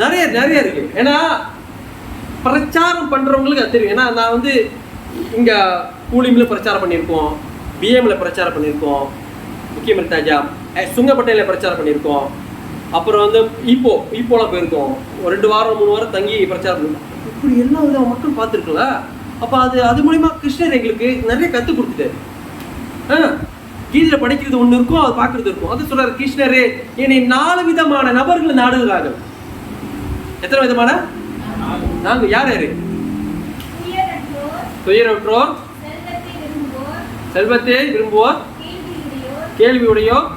Speaker 1: நிறைய நிறைய இருக்கு. ஏன்னா பிரச்சாரம் பண்றவங்களுக்கு அது தெரியும். ஏன்னா நான் வந்து இங்க கூலிம்ல பிரச்சாரம் பண்ணியிருக்கோம், பிஎம்ல பிரச்சாரம் பண்ணியிருக்கோம், முக்கியமரிதாஜா சுங்கப்பட்டையில பிரச்சாரம் பண்ணியிருக்கோம், அப்புறம் வந்து இப்போலாம் போயிருக்கோம், ஒரு 2 வாரம் 3 வாரம் தங்கி பிரச்சாரம் பண்ணிருக்கோம். இப்படி எல்லா வித மக்கள் பார்த்துருக்கல. அப்போ அது மூலிமா கிருஷ்ணர் எங்களுக்கு நிறைய கற்றுக் கொடுத்துட்டாரு. கீதையில படிக்கிறது ஒன்று இருக்கும், அது பார்க்கறது இருக்கும். அது சொல்றாரு கிருஷ்ணரே என்னை 4 விதமான நபர்கள் நாடுகிறார்கள். எத்தனை விதமான? நாங்க யார் யாரு? துயரற்றோர், செல்வத்தை விரும்புவோர், கேள்வியுடையோர்,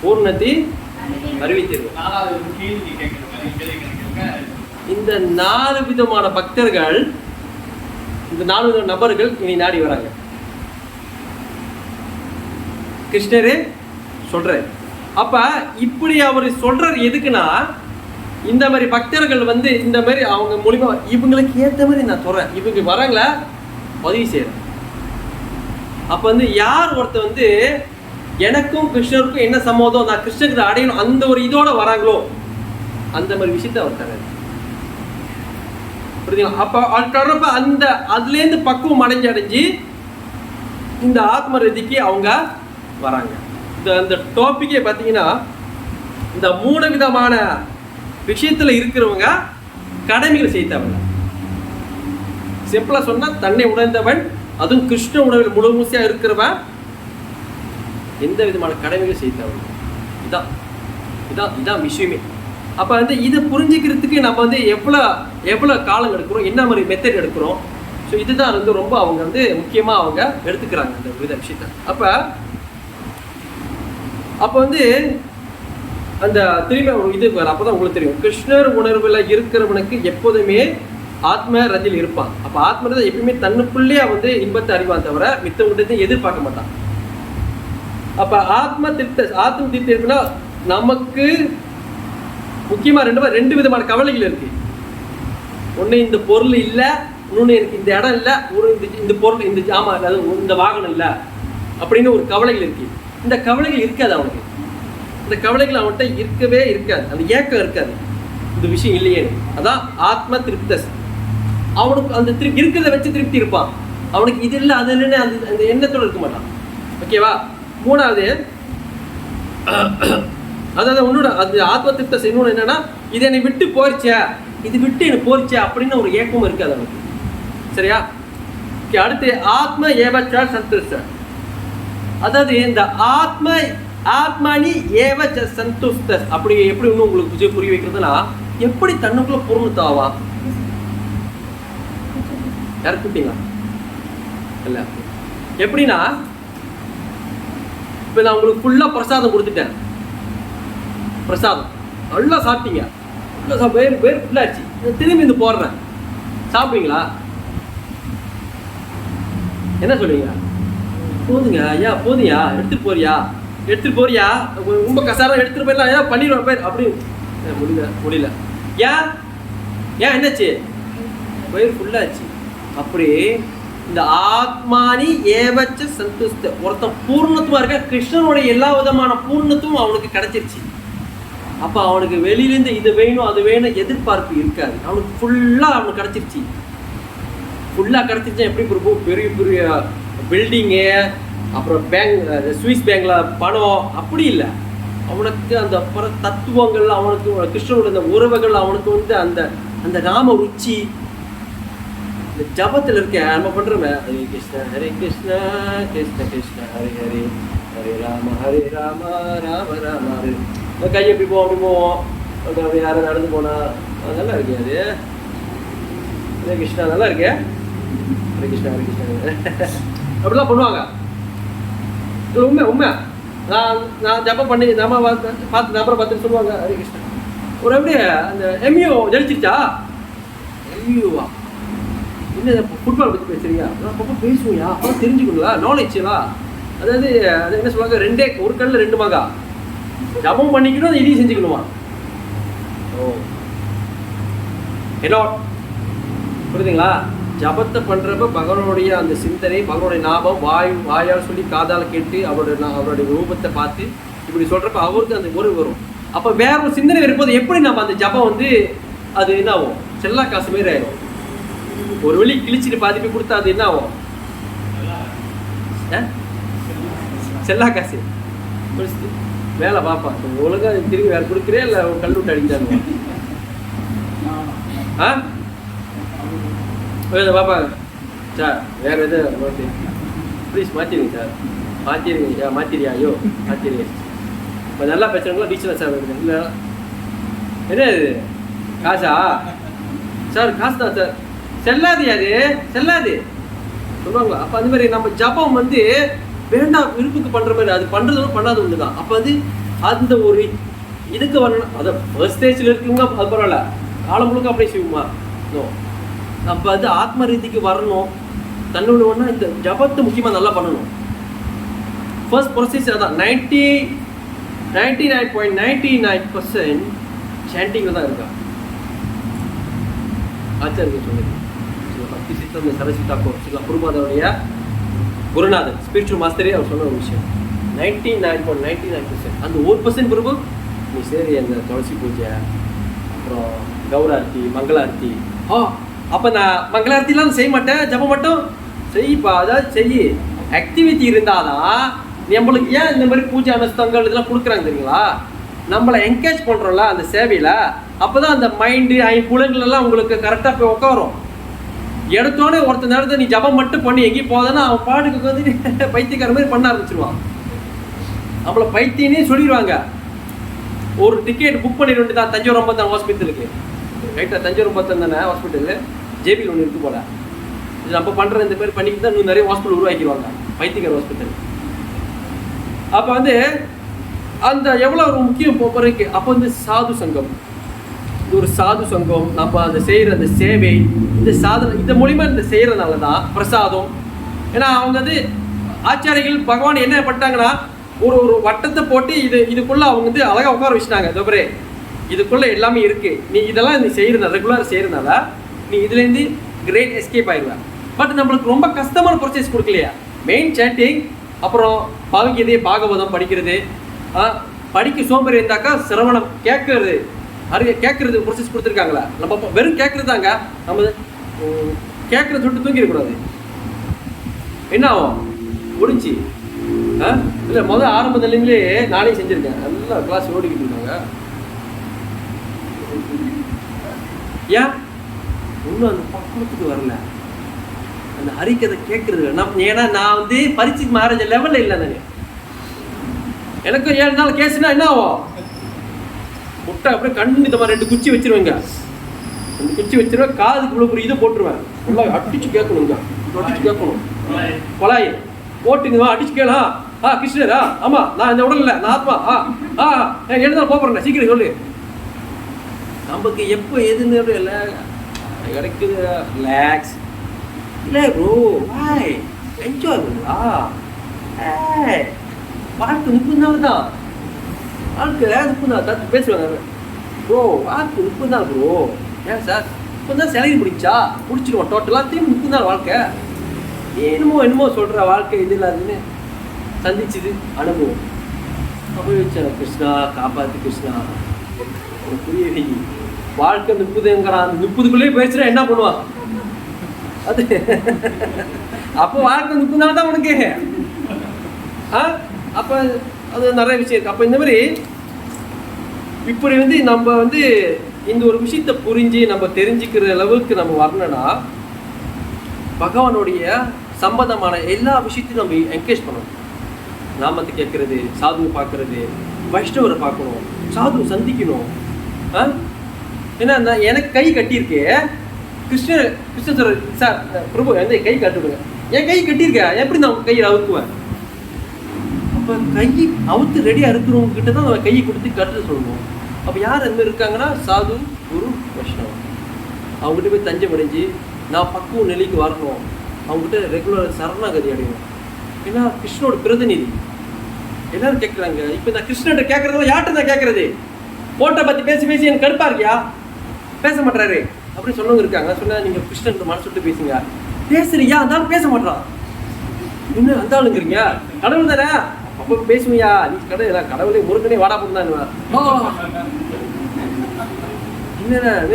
Speaker 1: பூர்ணத்தை அறிவித்தீர்கள். இந்த 4 விதமான பக்தர்கள், இந்த 4 விதமான நபர்கள் இனி நாடி வராங்க. கிருஷ்ணரே சொல்றாரு. அப்ப இப்படி அவர் சொல்றாரு எதுக்குன்னா, இந்த மாதிரி பக்தர்கள் வந்து இந்த மாதிரி அவங்க மூலியமா இவங்களுக்கு ஏற்ற மாதிரி நான் சொல்றேன், இவங்க வராங்களா உதவி செய்யறேன். அப்ப வந்து யார் ஒருத்தர் வந்து எனக்கும் கிருஷ்ணருக்கும் என்ன சம்மதம், நான் கிருஷ்ணருக்கு அடையணும் அந்த ஒரு இதோட வராங்களோ அந்த மாதிரி விஷயத்த அவர் தராரு. புரியுதுங்களா? அப்ப அதுக்கப்புறம் அந்த அதுலேருந்து பக்குவம் அடைஞ்சு இந்த ஆத்ம ரதிக்கு அவங்க வராங்க. இந்த டாபிக்கே பார்த்தீங்கன்னா இந்த 3 விதமான விஷயத்துல இருக்கிறவங்க கடமைகளை செய்தவங்க. சிம்பிளா சொன்னா தன்னை உணர்ந்தவன், அதுவும் கிருஷ்ண உணவில் முழுமூசியா இருக்கிறவன் எந்த விதமான கடமைகள் செய்தவன். இதான் விஷயமே. அப்ப வந்து இதை புரிஞ்சுக்கிறதுக்கு நம்ம வந்து எவ்வளவு காலம் எடுக்கிறோம், என்ன மாதிரி மெத்தட் எடுக்கிறோம். ஸோ இதுதான் வந்து ரொம்ப அவங்க வந்து முக்கியமா அவங்க எடுத்துக்கிறாங்க அந்த வித விஷயத்த. அப்ப வந்து அந்த திரும்பி ஒரு இது அப்பதான் உங்களுக்கு தெரியும், கிருஷ்ணர் உணர்வுல இருக்கிறவனுக்கு எப்போதுமே ஆத்ம ரதியில் இருப்பான். அப்ப ஆத்ம ரதி எப்பயுமே தன்னுக்குள்ளே வந்து இன்பத்தை அறிவான் தவிர மித்தவங்கிட்ட எதிர்பார்க்க மாட்டான். அப்ப ஆத்ம தீர்த்தம் இருக்குன்னா நமக்கு முக்கியமா 2 விதமான கவலைகள் இருக்கு. ஒண்ணு இந்த பொருள் இல்ல, இன்னொன்னு எனக்கு இந்த இடம் இல்ல, ஒரு இந்த பொருள் இந்த ஜாமா இந்த வாகனம் இல்ல அப்படின்னு ஒரு கவலைகள் இருக்கு. இந்த கவலைகள் இருக்காது அவனுக்கு, இந்த கவலைகள் அவன்கிட்ட இருக்கவே இருக்காது, அந்த ஏக்கம் இருக்காது, இந்த விஷயம் இல்லையே. அதான் ஆத்ம திருப்தஸ். அவனுக்கு அந்த இருக்கிறத வச்சு திருப்தி இருப்பான். அவனுக்கு இது இல்லை அது இல்லைன்னு அந்த எண்ணத்தோடு இருக்க மாட்டான். ஓகேவா? 3வது அதாவது உன்னோட அது ஆத்ம திருப்தஸ். இன்னொன்று என்னன்னா, இது என்னை விட்டு போயிடுச்சா, இது விட்டு எனக்கு போயிடுச்சா அப்படின்னு ஒரு ஏக்கமும் இருக்காது அவனுக்கு. சரியா? அடுத்து ஆத்ம ஏவச்சா சந்துஷ்ட. அதாவது இந்த ஆத்மனி ஏவச்ச சந்துஷ்ட அப்படி எப்படி இன்னும் உங்களுக்கு புரிய வைக்கிறதுனா, எப்படி தன்னுக்குள்ள பூர்ணத்தாவா? இறக்கி விட்டீங்களா? இல்லை. எப்படின்னா இப்போ நான் உங்களுக்கு ஃபுல்லாக பிரசாதம் கொடுத்துட்டேன். பிரசாதம் நல்லா சாப்பிட்டீங்க, நல்லா வேறு ஃபுல்லாச்சு. திரும்பி இந்த போடுறேன், சாப்பிடுவீங்களா? என்ன சொல்லுவீங்க? போதுங்க ஐயா, போதுயா, எடுத்துட்டு போறியா ரொம்ப கசாரம் எடுத்துட்டு போயிடலாம், ஐயா பண்ணிடுவேன் பேர் அப்படி. முடியல. ஏன் என்னாச்சு? வயிறு ஃபுல்லாச்சு. அப்படி இந்த ஆத்மானி ஏவச்ச சந்துஷ்ட, ஒருத்தன் பூர்ணத்துவம் இருக்க, கிருஷ்ணனுடைய எல்லா விதமான பூர்ணத்துவம் அவனுக்கு கிடைச்சிருச்சு. அப்போ அவனுக்கு வெளியிலேருந்து இது வேணும் அது வேணும் எதிர்பார்ப்பு இருக்காது. அவனுக்கு ஃபுல்லாக அவனுக்கு கிடச்சிருச்சு. ஃபுல்லாக கிடச்சிருச்சா எப்படி இருக்கும்? பெரிய பெரிய பில்டிங்கு, அப்புறம் பேங்க், சுவிஸ் பேங்கில் பணம், அப்படி இல்லை. அவனுக்கு அந்த தத்துவங்கள், அவனுக்கு கிருஷ்ணனோட அந்த உறவுகள், அவனுக்கு வந்து அந்த அந்த நாம ருச்சி இந்த ஜபத்தில் இருக்க. நம்ம பண்ணுறோமே, ஹரே கிருஷ்ணா கிருஷ்ண கிருஷ்ண ஹரி ஹரி, ஹரே ராம ராம ராம ஹரி. கை எப்படி போவோம், அப்படி யாரும் நடந்து போனா நல்லா இருக்கு. அது ஹரே கிருஷ்ணா நல்லா இருக்கு. ஹரே கிருஷ்ணா அப்படிலாம் பண்ணுவாங்க. உண்மை. நான் ஜபம் பண்ணி நம்ம பார்த்து நம்பரை பார்த்துட்டு சொல்லுவாங்க ஹரே கிருஷ்ணா. ஒரு எப்படி அந்த எம்யூ ஜெயிச்சிருச்சா? எம்யூவா என்ன ஃபுட்பால் பற்றி பேசுறீங்க? நான் அப்பப்போ பேசுவோம்யா, அப்போ தெரிஞ்சுக்கணுங்களா, நாலேஜா? அதாவது அது என்ன சொல்லுவாங்க, ஒரு கல்லில் 2 மகா. ஜபம் பண்ணிக்கணும், அது இதையும் செஞ்சுக்கணுமா? ஹலோ, புரியுதுங்களா? ஜபத்தை பண்ணுறப்ப பகவானுடைய அந்த சிந்தனை, பகவானுடைய ஞாபகம், வாயால் சொல்லி காதால் கேட்டு அவருடைய ரூபத்தை பார்த்து இப்படி சொல்கிறப்ப அவருக்கு அந்த உறவு வரும். அப்போ வேற ஒரு சிந்தனை வரும்போது எப்படி நம்ம அந்த ஜபம் வந்து அது என்ன ஆகும்? செல்லா காசு மாரி ஆயிடும். ஒரு வழி கிழிச்சிட்டு பாதி போய் கொடுத்தா அது என்ன ஆகும்? செல்லா காசு வேலை பாப்பா ஒழுங்காக திரும்பி வேறு கொடுக்குறே இல்லை கல் விட்டு அடிக்கிறாங்க. பாப்பா சார் வேறு எதுவும் நோட்டு ப்ளீஸ் மாற்றிடுங்க சார், மாற்றிடுங்க மாற்றிரியா? ஐயோ மாற்றிடுங்க. இப்போ நல்லா பேசுகிறவங்களா டீச்சராக சார் வருது. இல்லை என்ன இது காசா சார்? காசு தான் சார். செல்லாது, அது செல்லாது சொல்லுவாங்களா? அப்போ அந்த மாதிரி நம்ம ஜபம் வந்து வேண்டாம் விருப்புக்கு பண்ணுற மாதிரி, அது பண்ணுறதும் பண்ணாத ஒன்று தான். அப்போ வந்து அந்த ஒரு இதுக்கு வரணும். அதை ஃபர்ஸ்ட் ஸ்டேஜில் இருக்குங்க, அது பரவாயில்ல. காலம் முழுக்க அப்படியே செய்வோமா? நம்ம அது ஆத்ம ரீதிக்கு வரணும். தன்னோட ஒன்றா இந்த ஜபத்தை முக்கியமாக நல்லா பண்ணணும். ஃபர்ஸ்ட் ப்ரொசீஜர் அதான். 99.99% சாண்டிங்கில் தான் இருக்கா. ஆச்சாரிய சொல்லுங்க, சில பக்தி சித்தம் சரஸ்வதி தாக்கூர், சில குருமாதவுடைய குருநாதர், ஸ்பிரிச்சுவல் மாஸ்டரே அவர் சொன்ன ஒரு விஷயம். 99.99% அந்த 1% பிறகு நீ சரி அந்த துளசி பூஜை, அப்புறம் கௌரார்த்தி, மங்களார்த்தி. அப்போ நான் மங்களார்த்திலாம் செய்ய மாட்டேன், ஜபம் மட்டும் செய்ப்பா. அதாவது செய்யி ஆக்டிவிட்டி இருந்தாதான் நம்மளுக்கு. ஏன் இந்த மாதிரி பூஜை அனுஷ்டானங்கள் இதெல்லாம் கொடுக்குறாங்க தெரியுங்களா? நம்மளை என்கரேஜ் பண்ணுறோம்ல அந்த சேவையில். அப்போ தான் அந்த மைண்டு புலன்களெல்லாம் உங்களுக்கு கரெக்டாக போய் உட்காரும். எடுத்தோடனே ஒருத்த நேரத்தை நீ ஜபம் மட்டும் பண்ணி எங்கேயும் போதேன்னா அவன் பாட்டுக்கு வந்து பைத்தியக்கார மாதிரி பண்ண ஆரம்பிச்சிருவான். நம்மளை பைத்தியனே சொல்லிடுவாங்க. ஒரு டிக்கெட் புக் பண்ணிட வேண்டியதான் தஞ்சாவூர் 50 ஹாஸ்பிட்டலுக்கு. ரைட்டாக தஞ்சாவூர் 50 தானே ஹாஸ்பிட்டலு, ஜேபியில் ஒன்று இருக்குது போல. இது நம்ம பண்ணுற இந்த மாதிரி பண்ணிக்கிட்டு தான் இன்னும் நிறைய ஹாஸ்பிட்டல் உருவாக்கிடுவாங்க, பைத்தியக்கார ஹாஸ்பிட்டல். அப்போ வந்து அந்த எவ்வளோ ஒரு முக்கியம் போகிறதுக்கு. அப்போ வந்து சாது சங்கம், இது ஒரு சாது சங்கம். நம்ம அந்த செய்கிற அந்த சேவை, இந்த சாதனை, இந்த மூலிமா இந்த செய்கிறதுனால தான் பிரசாதம். ஏன்னா அவங்க வந்து ஆச்சாரிகள் பகவான் என்ன பண்ணிட்டாங்கன்னா ஒரு வட்டத்தை போட்டு இதுக்குள்ளே அவங்க வந்து அழகாக உட்கார வச்சுட்டாங்க. இதோபரே இதுக்குள்ளே எல்லாமே இருக்குது, நீ இதெல்லாம் நீ செய்கிறதுனால, ரெகுலராக செய்கிறதுனால நீ இதுலேருந்து கிரேட் எஸ்கேப் ஆயிடுவேன். பட் நம்மளுக்கு ரொம்ப கஷ்டமான ப்ரொசஸ் கொடுக்கலையா? மெயின் சாண்டிங், அப்புறம் பகவத்கீதை பாகவதம் படிக்கிறது. படிக்க சோம்பேறி இருந்தாக்கா சிரவணம் கேட்கறது, கேட்கறது ப்ரொசஸ் கொடுத்துருக்காங்களா? நம்ம வெறும் கேட்கறது தாங்க. நம்ம கேட்கறத சொல்லிட்டு தூங்கிடக்கூடாது. என்ன ஆகும்? முடிஞ்சு இல்லை முதல் ஆரம்ப நிலையிலே நானே செஞ்சுருக்கேன். நல்லா கிளாஸ் ஓடிக்கிட்டு இருந்தாங்க. ஏன் இன்னும் அந்த பக்குவத்துக்கு வரல, அந்த ஹரிக்கதை கேட்கறது. ஏன்னா நான் வந்து பரிச்சு மாறஞ்ச லெவலில் இல்லை. தானே எனக்கு 7 நாள் கேஸுனா என்ன ஆகும்? முட்டை அப்படியே கண்டிப்பாக 2 குச்சி வச்சிருவேங்க. ரெண்டு குச்சி வச்சிருவேன், காதுக்கு இவ்வளோ பெரிய இதை போட்டுருவேன், ஃபுல்லாக அடிச்சு கேட்கணுங்க, அடிச்சு கேட்கணும், கொலாய் போட்டுங்க அடிச்சு கேளா. கிருஷ்ணரா, ஆமா நான் இந்த உடல் இல்லை, நான் ஆத்மா. எழுதான் போறேன், சீக்கிரம் சொல்லு. நமக்கு எப்போ எதுன்னு இல்லை கிடைக்குது, ரிலாக்ஸ் இல்லை ப்ரோ, ஹாய் என்ஜாய் பண்ணா. வாழ்க்கை 30 நாள் தான், வாழ்க்கை 30 நாள் தான் பேசுவாங்க ப்ரோ, வாழ்க்கை 30 நாள் ப்ரோ. ஏன் சார் 30 நாள் சேலரி பிடிச்சா முடிச்சிடுவோம் டோட்டலாக, திரும்பி 30 நாள் வாழ்க்கை. என்னமோ சொல்கிற வாழ்க்கை இது இல்லாதுன்னு சந்திச்சுது அனுபவம். அப்போ வச்சேன், கிருஷ்ணா காப்பாற்று கிருஷ்ணா, உனக்கு புரிய வை. வாழ்க்கை 30ங்கிறான், அந்த 30க்குள்ளேயே போயிடுச்சுன்னா என்ன பண்ணுவான் அது? அப்போ வாழ்க்கை 30 நாள் தான் உனக்கு. அப்போ அது நிறைய விஷயம் இருக்கு. அப்போ இந்த மாதிரி இப்படி நம்ம இந்த ஒரு விஷயத்தை புரிஞ்சு நம்ம தெரிஞ்சுக்கிற அளவுக்கு நம்ம வரணும்னா பகவானுடைய சம்பந்தமான எல்லா விஷயத்தையும் நம்ம என்கரேஜ் பண்ணணும். நாமத்தை கேட்கறது, சாதுவை பார்க்கறது, வைஷ்ணவரை பார்க்கணும், சாதுவை சந்திக்கணும். ஏன்னா எனக்கு கை கட்டியிருக்கே, கிருஷ்ணன் சார் சார் பிரபு எந்த கை கட்டுடுங்க, என் கை கட்டியிருக்கேன், எப்படி நான் கையை அவுக்குவேன்? அப்போ கை அவுத்து ரெடியாக இருக்கிறவங்க கிட்ட தான் நம்ம கையை கொடுத்து கட்டு சொல்லணும். அப்போ யார் அந்த மாதிரி இருக்காங்கன்னா சாது, குரு, வைஷ்ணவம். அவங்ககிட்ட போய் தஞ்சம் அடைஞ்சு நான் பக்குவ நிலைக்கு வரணும், அவங்ககிட்ட ரெகுலர் சரணாகதி அடையணும். ஏன்னா கிருஷ்ணனோட பிரதிநிதி எல்லாரும் கேட்குறாங்க. இப்போ நான் கிருஷ்ணன் கேட்கறதுல யார்கிட்ட நான் கேட்கறது? போட்டோ பற்றி பேசி எனக்கு கடுப்பா இருக்கியா, பேச மாட்டாரு அப்படின்னு சொன்னவங்க இருக்காங்க. சொன்னா நீங்கள் கிருஷ்ணன் மனசு விட்டு பேசுங்க. பேசுறியா இருந்தாலும் பேச மாட்டான், இன்னும் அந்த ஆளுங்கிறீங்க, கடவுள் தானே அப்போ பேசுவியா நீ? கடவுளே முருகனே வாடா போட்டுதான்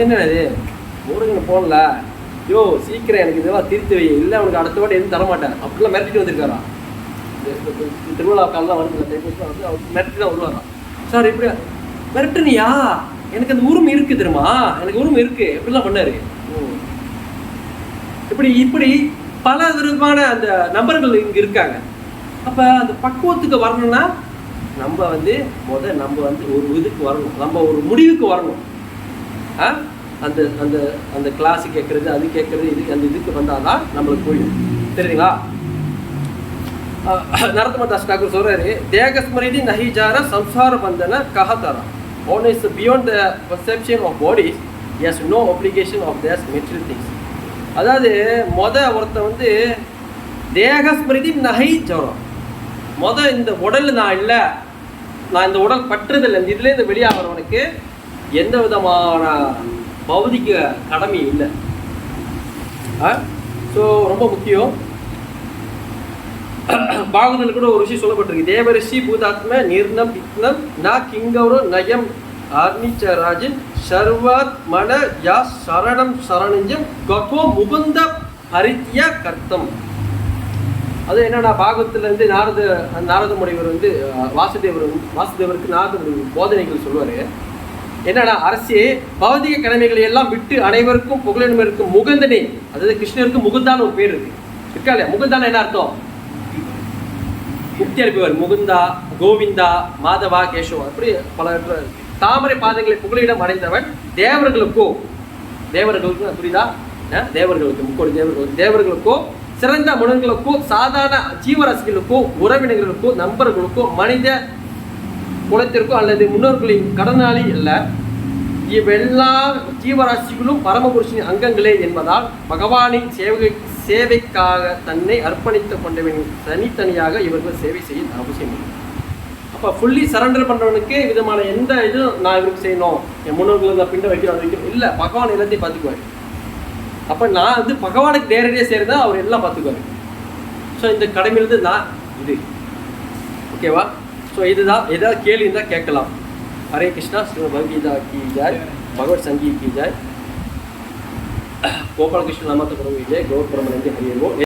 Speaker 1: என்ன இது முருகனை போடல, யோ சீக்கிரம் எனக்கு இதெல்லாம் திருத்தி வை, இல்லை அவனுக்கு அடுத்த வாட்டி எதுவும் தரமாட்டேன் அப்படிலாம் மிரட்டிட்டு வந்திருக்காரா. திருவிழா காலெலாம் வருது, அவர் மிரட்டி தான் வருவாராம். சார் இப்படி மிரட்டுனியா, எனக்கு அந்த உரிமை இருக்கு தெரியுமா, எனக்கு உரிமை இருக்கு, எப்படிலாம் பண்ணாரு. இப்படி பல விதமான அந்த நபர்கள் இங்கே இருக்காங்க. அப்போ அந்த பக்குவத்துக்கு வரணும்னா நம்ம நம்ம ஒரு இதுக்கு வரணும், நம்ம ஒரு முடிவுக்கு வரணும். அந்த அந்த அந்த கிளாஸு கேட்குறது, அது கேட்குறது, அந்த இதுக்கு வந்தால் தான் நம்மளுக்கு போயிடும். தெரியுங்களா? நரத்தம தாஸ் டாக்கூர் சொல்கிறாரு, தேகஸ்மரிதி நஹிஜார சம்சார பந்தன கஹதர. One is beyond the perception of bodies, he has no obligation of their material things. அதாவது ஒருத்த தேகஸ்மிருதி நகை ஜரம், இந்த உடல் நான் இல்லை, நான் இந்த உடல் பற்றுதல், இந்த இதுலேருந்து வெளியாகிறவனுக்கு எந்த விதமான பௌதிக கடமை இல்லை. ஸோ ரொம்ப முக்கியம். பாகவதத்தில் கூட ஒரு விஷயம் சொல்லப்பட்டிருக்கு, தேவரிஷி பூதாத்ம நிர்ணம் விக்னம் ந கிங்கௌர நயம் ஆர்னிச்சராஜன் சர்வாத் மன யா சரணம் சரணஞ்சம் கத்வோ முகுந்த ஹரித்யா கர்த்தம். அது என்னன்னா பாகவத்திலேருந்து நாரத முனிவர் வாசுதேவருக்கு நாரத முனிவர் போதனைகள் சொல்லுவார். என்னன்னா அரசே, பௌதிக கடமைகளை எல்லாம் விட்டு அனைவருக்கும் புகழிடம் இருக்கும் முகுந்தனே, அதாவது கிருஷ்ணருக்கு முகுந்தான்னு ஒரு பேர் இருக்கா இல்லையா? முகுந்தான என்ன அர்த்தம்? முக்தி அனுப்பிவர். முகுந்தா, கோவிந்தா, மாதவா, கேசவா, அப்படி பல தாமரை பாதங்களை புகழிடம் அடைந்தவன் தேவர்களுக்கோ புரியுதா? தேவர்களுக்கு முக்கோடி தேவர்களுக்கோ சிறந்த முனர்களுக்கோ சாதாரண ஜீவராசிகளுக்கோ உறவினர்களுக்கோ நண்பர்களுக்கோ மனித குலத்திற்கோ அல்லது முன்னோர்களின் கடனாளி அல்ல, இவ்வெல்லா ஜீவராசிகளும் பரமபுருஷனின் அங்கங்களே என்பதால் பகவானின் சேவைக்காக தன்னை அர்ப்பணித்துக் கொண்டவன் தனித்தனியாக இவர்கள் சேவை செய்ய அவசியம் இல்லை. அப்போ ஃபுல்லி சரண்டர் பண்ணுறவனுக்கு விதமான எந்த இதுவும் நான் இவருக்கு செய்யணும், என் முன்னோர்கள் பிண்டை வைக்கணும் இல்லை, பகவான் எல்லாத்தையும் பார்த்துக்குவார். அப்போ நான் பகவானுக்கு நேரடியாக செய்கிறதா அவர் எல்லாம் பார்த்துக்குவார். ஸோ இந்த கடமையிலிருந்து நான் இது ஓகேவா? ஸோ இதுதான், ஏதாவது கேள்வி இருந்தால் கேட்கலாம். ஹரே கிருஷ்ணா. ஸ்ரீ பகவத்கீதா கி ஜாய், பகவத் சங்கீத் கி ஜாய், கோபாலகிருஷ்ண நாமத்தை பிரபு ஜெய், கௌர் பிரமநந்தி ஹரியோ.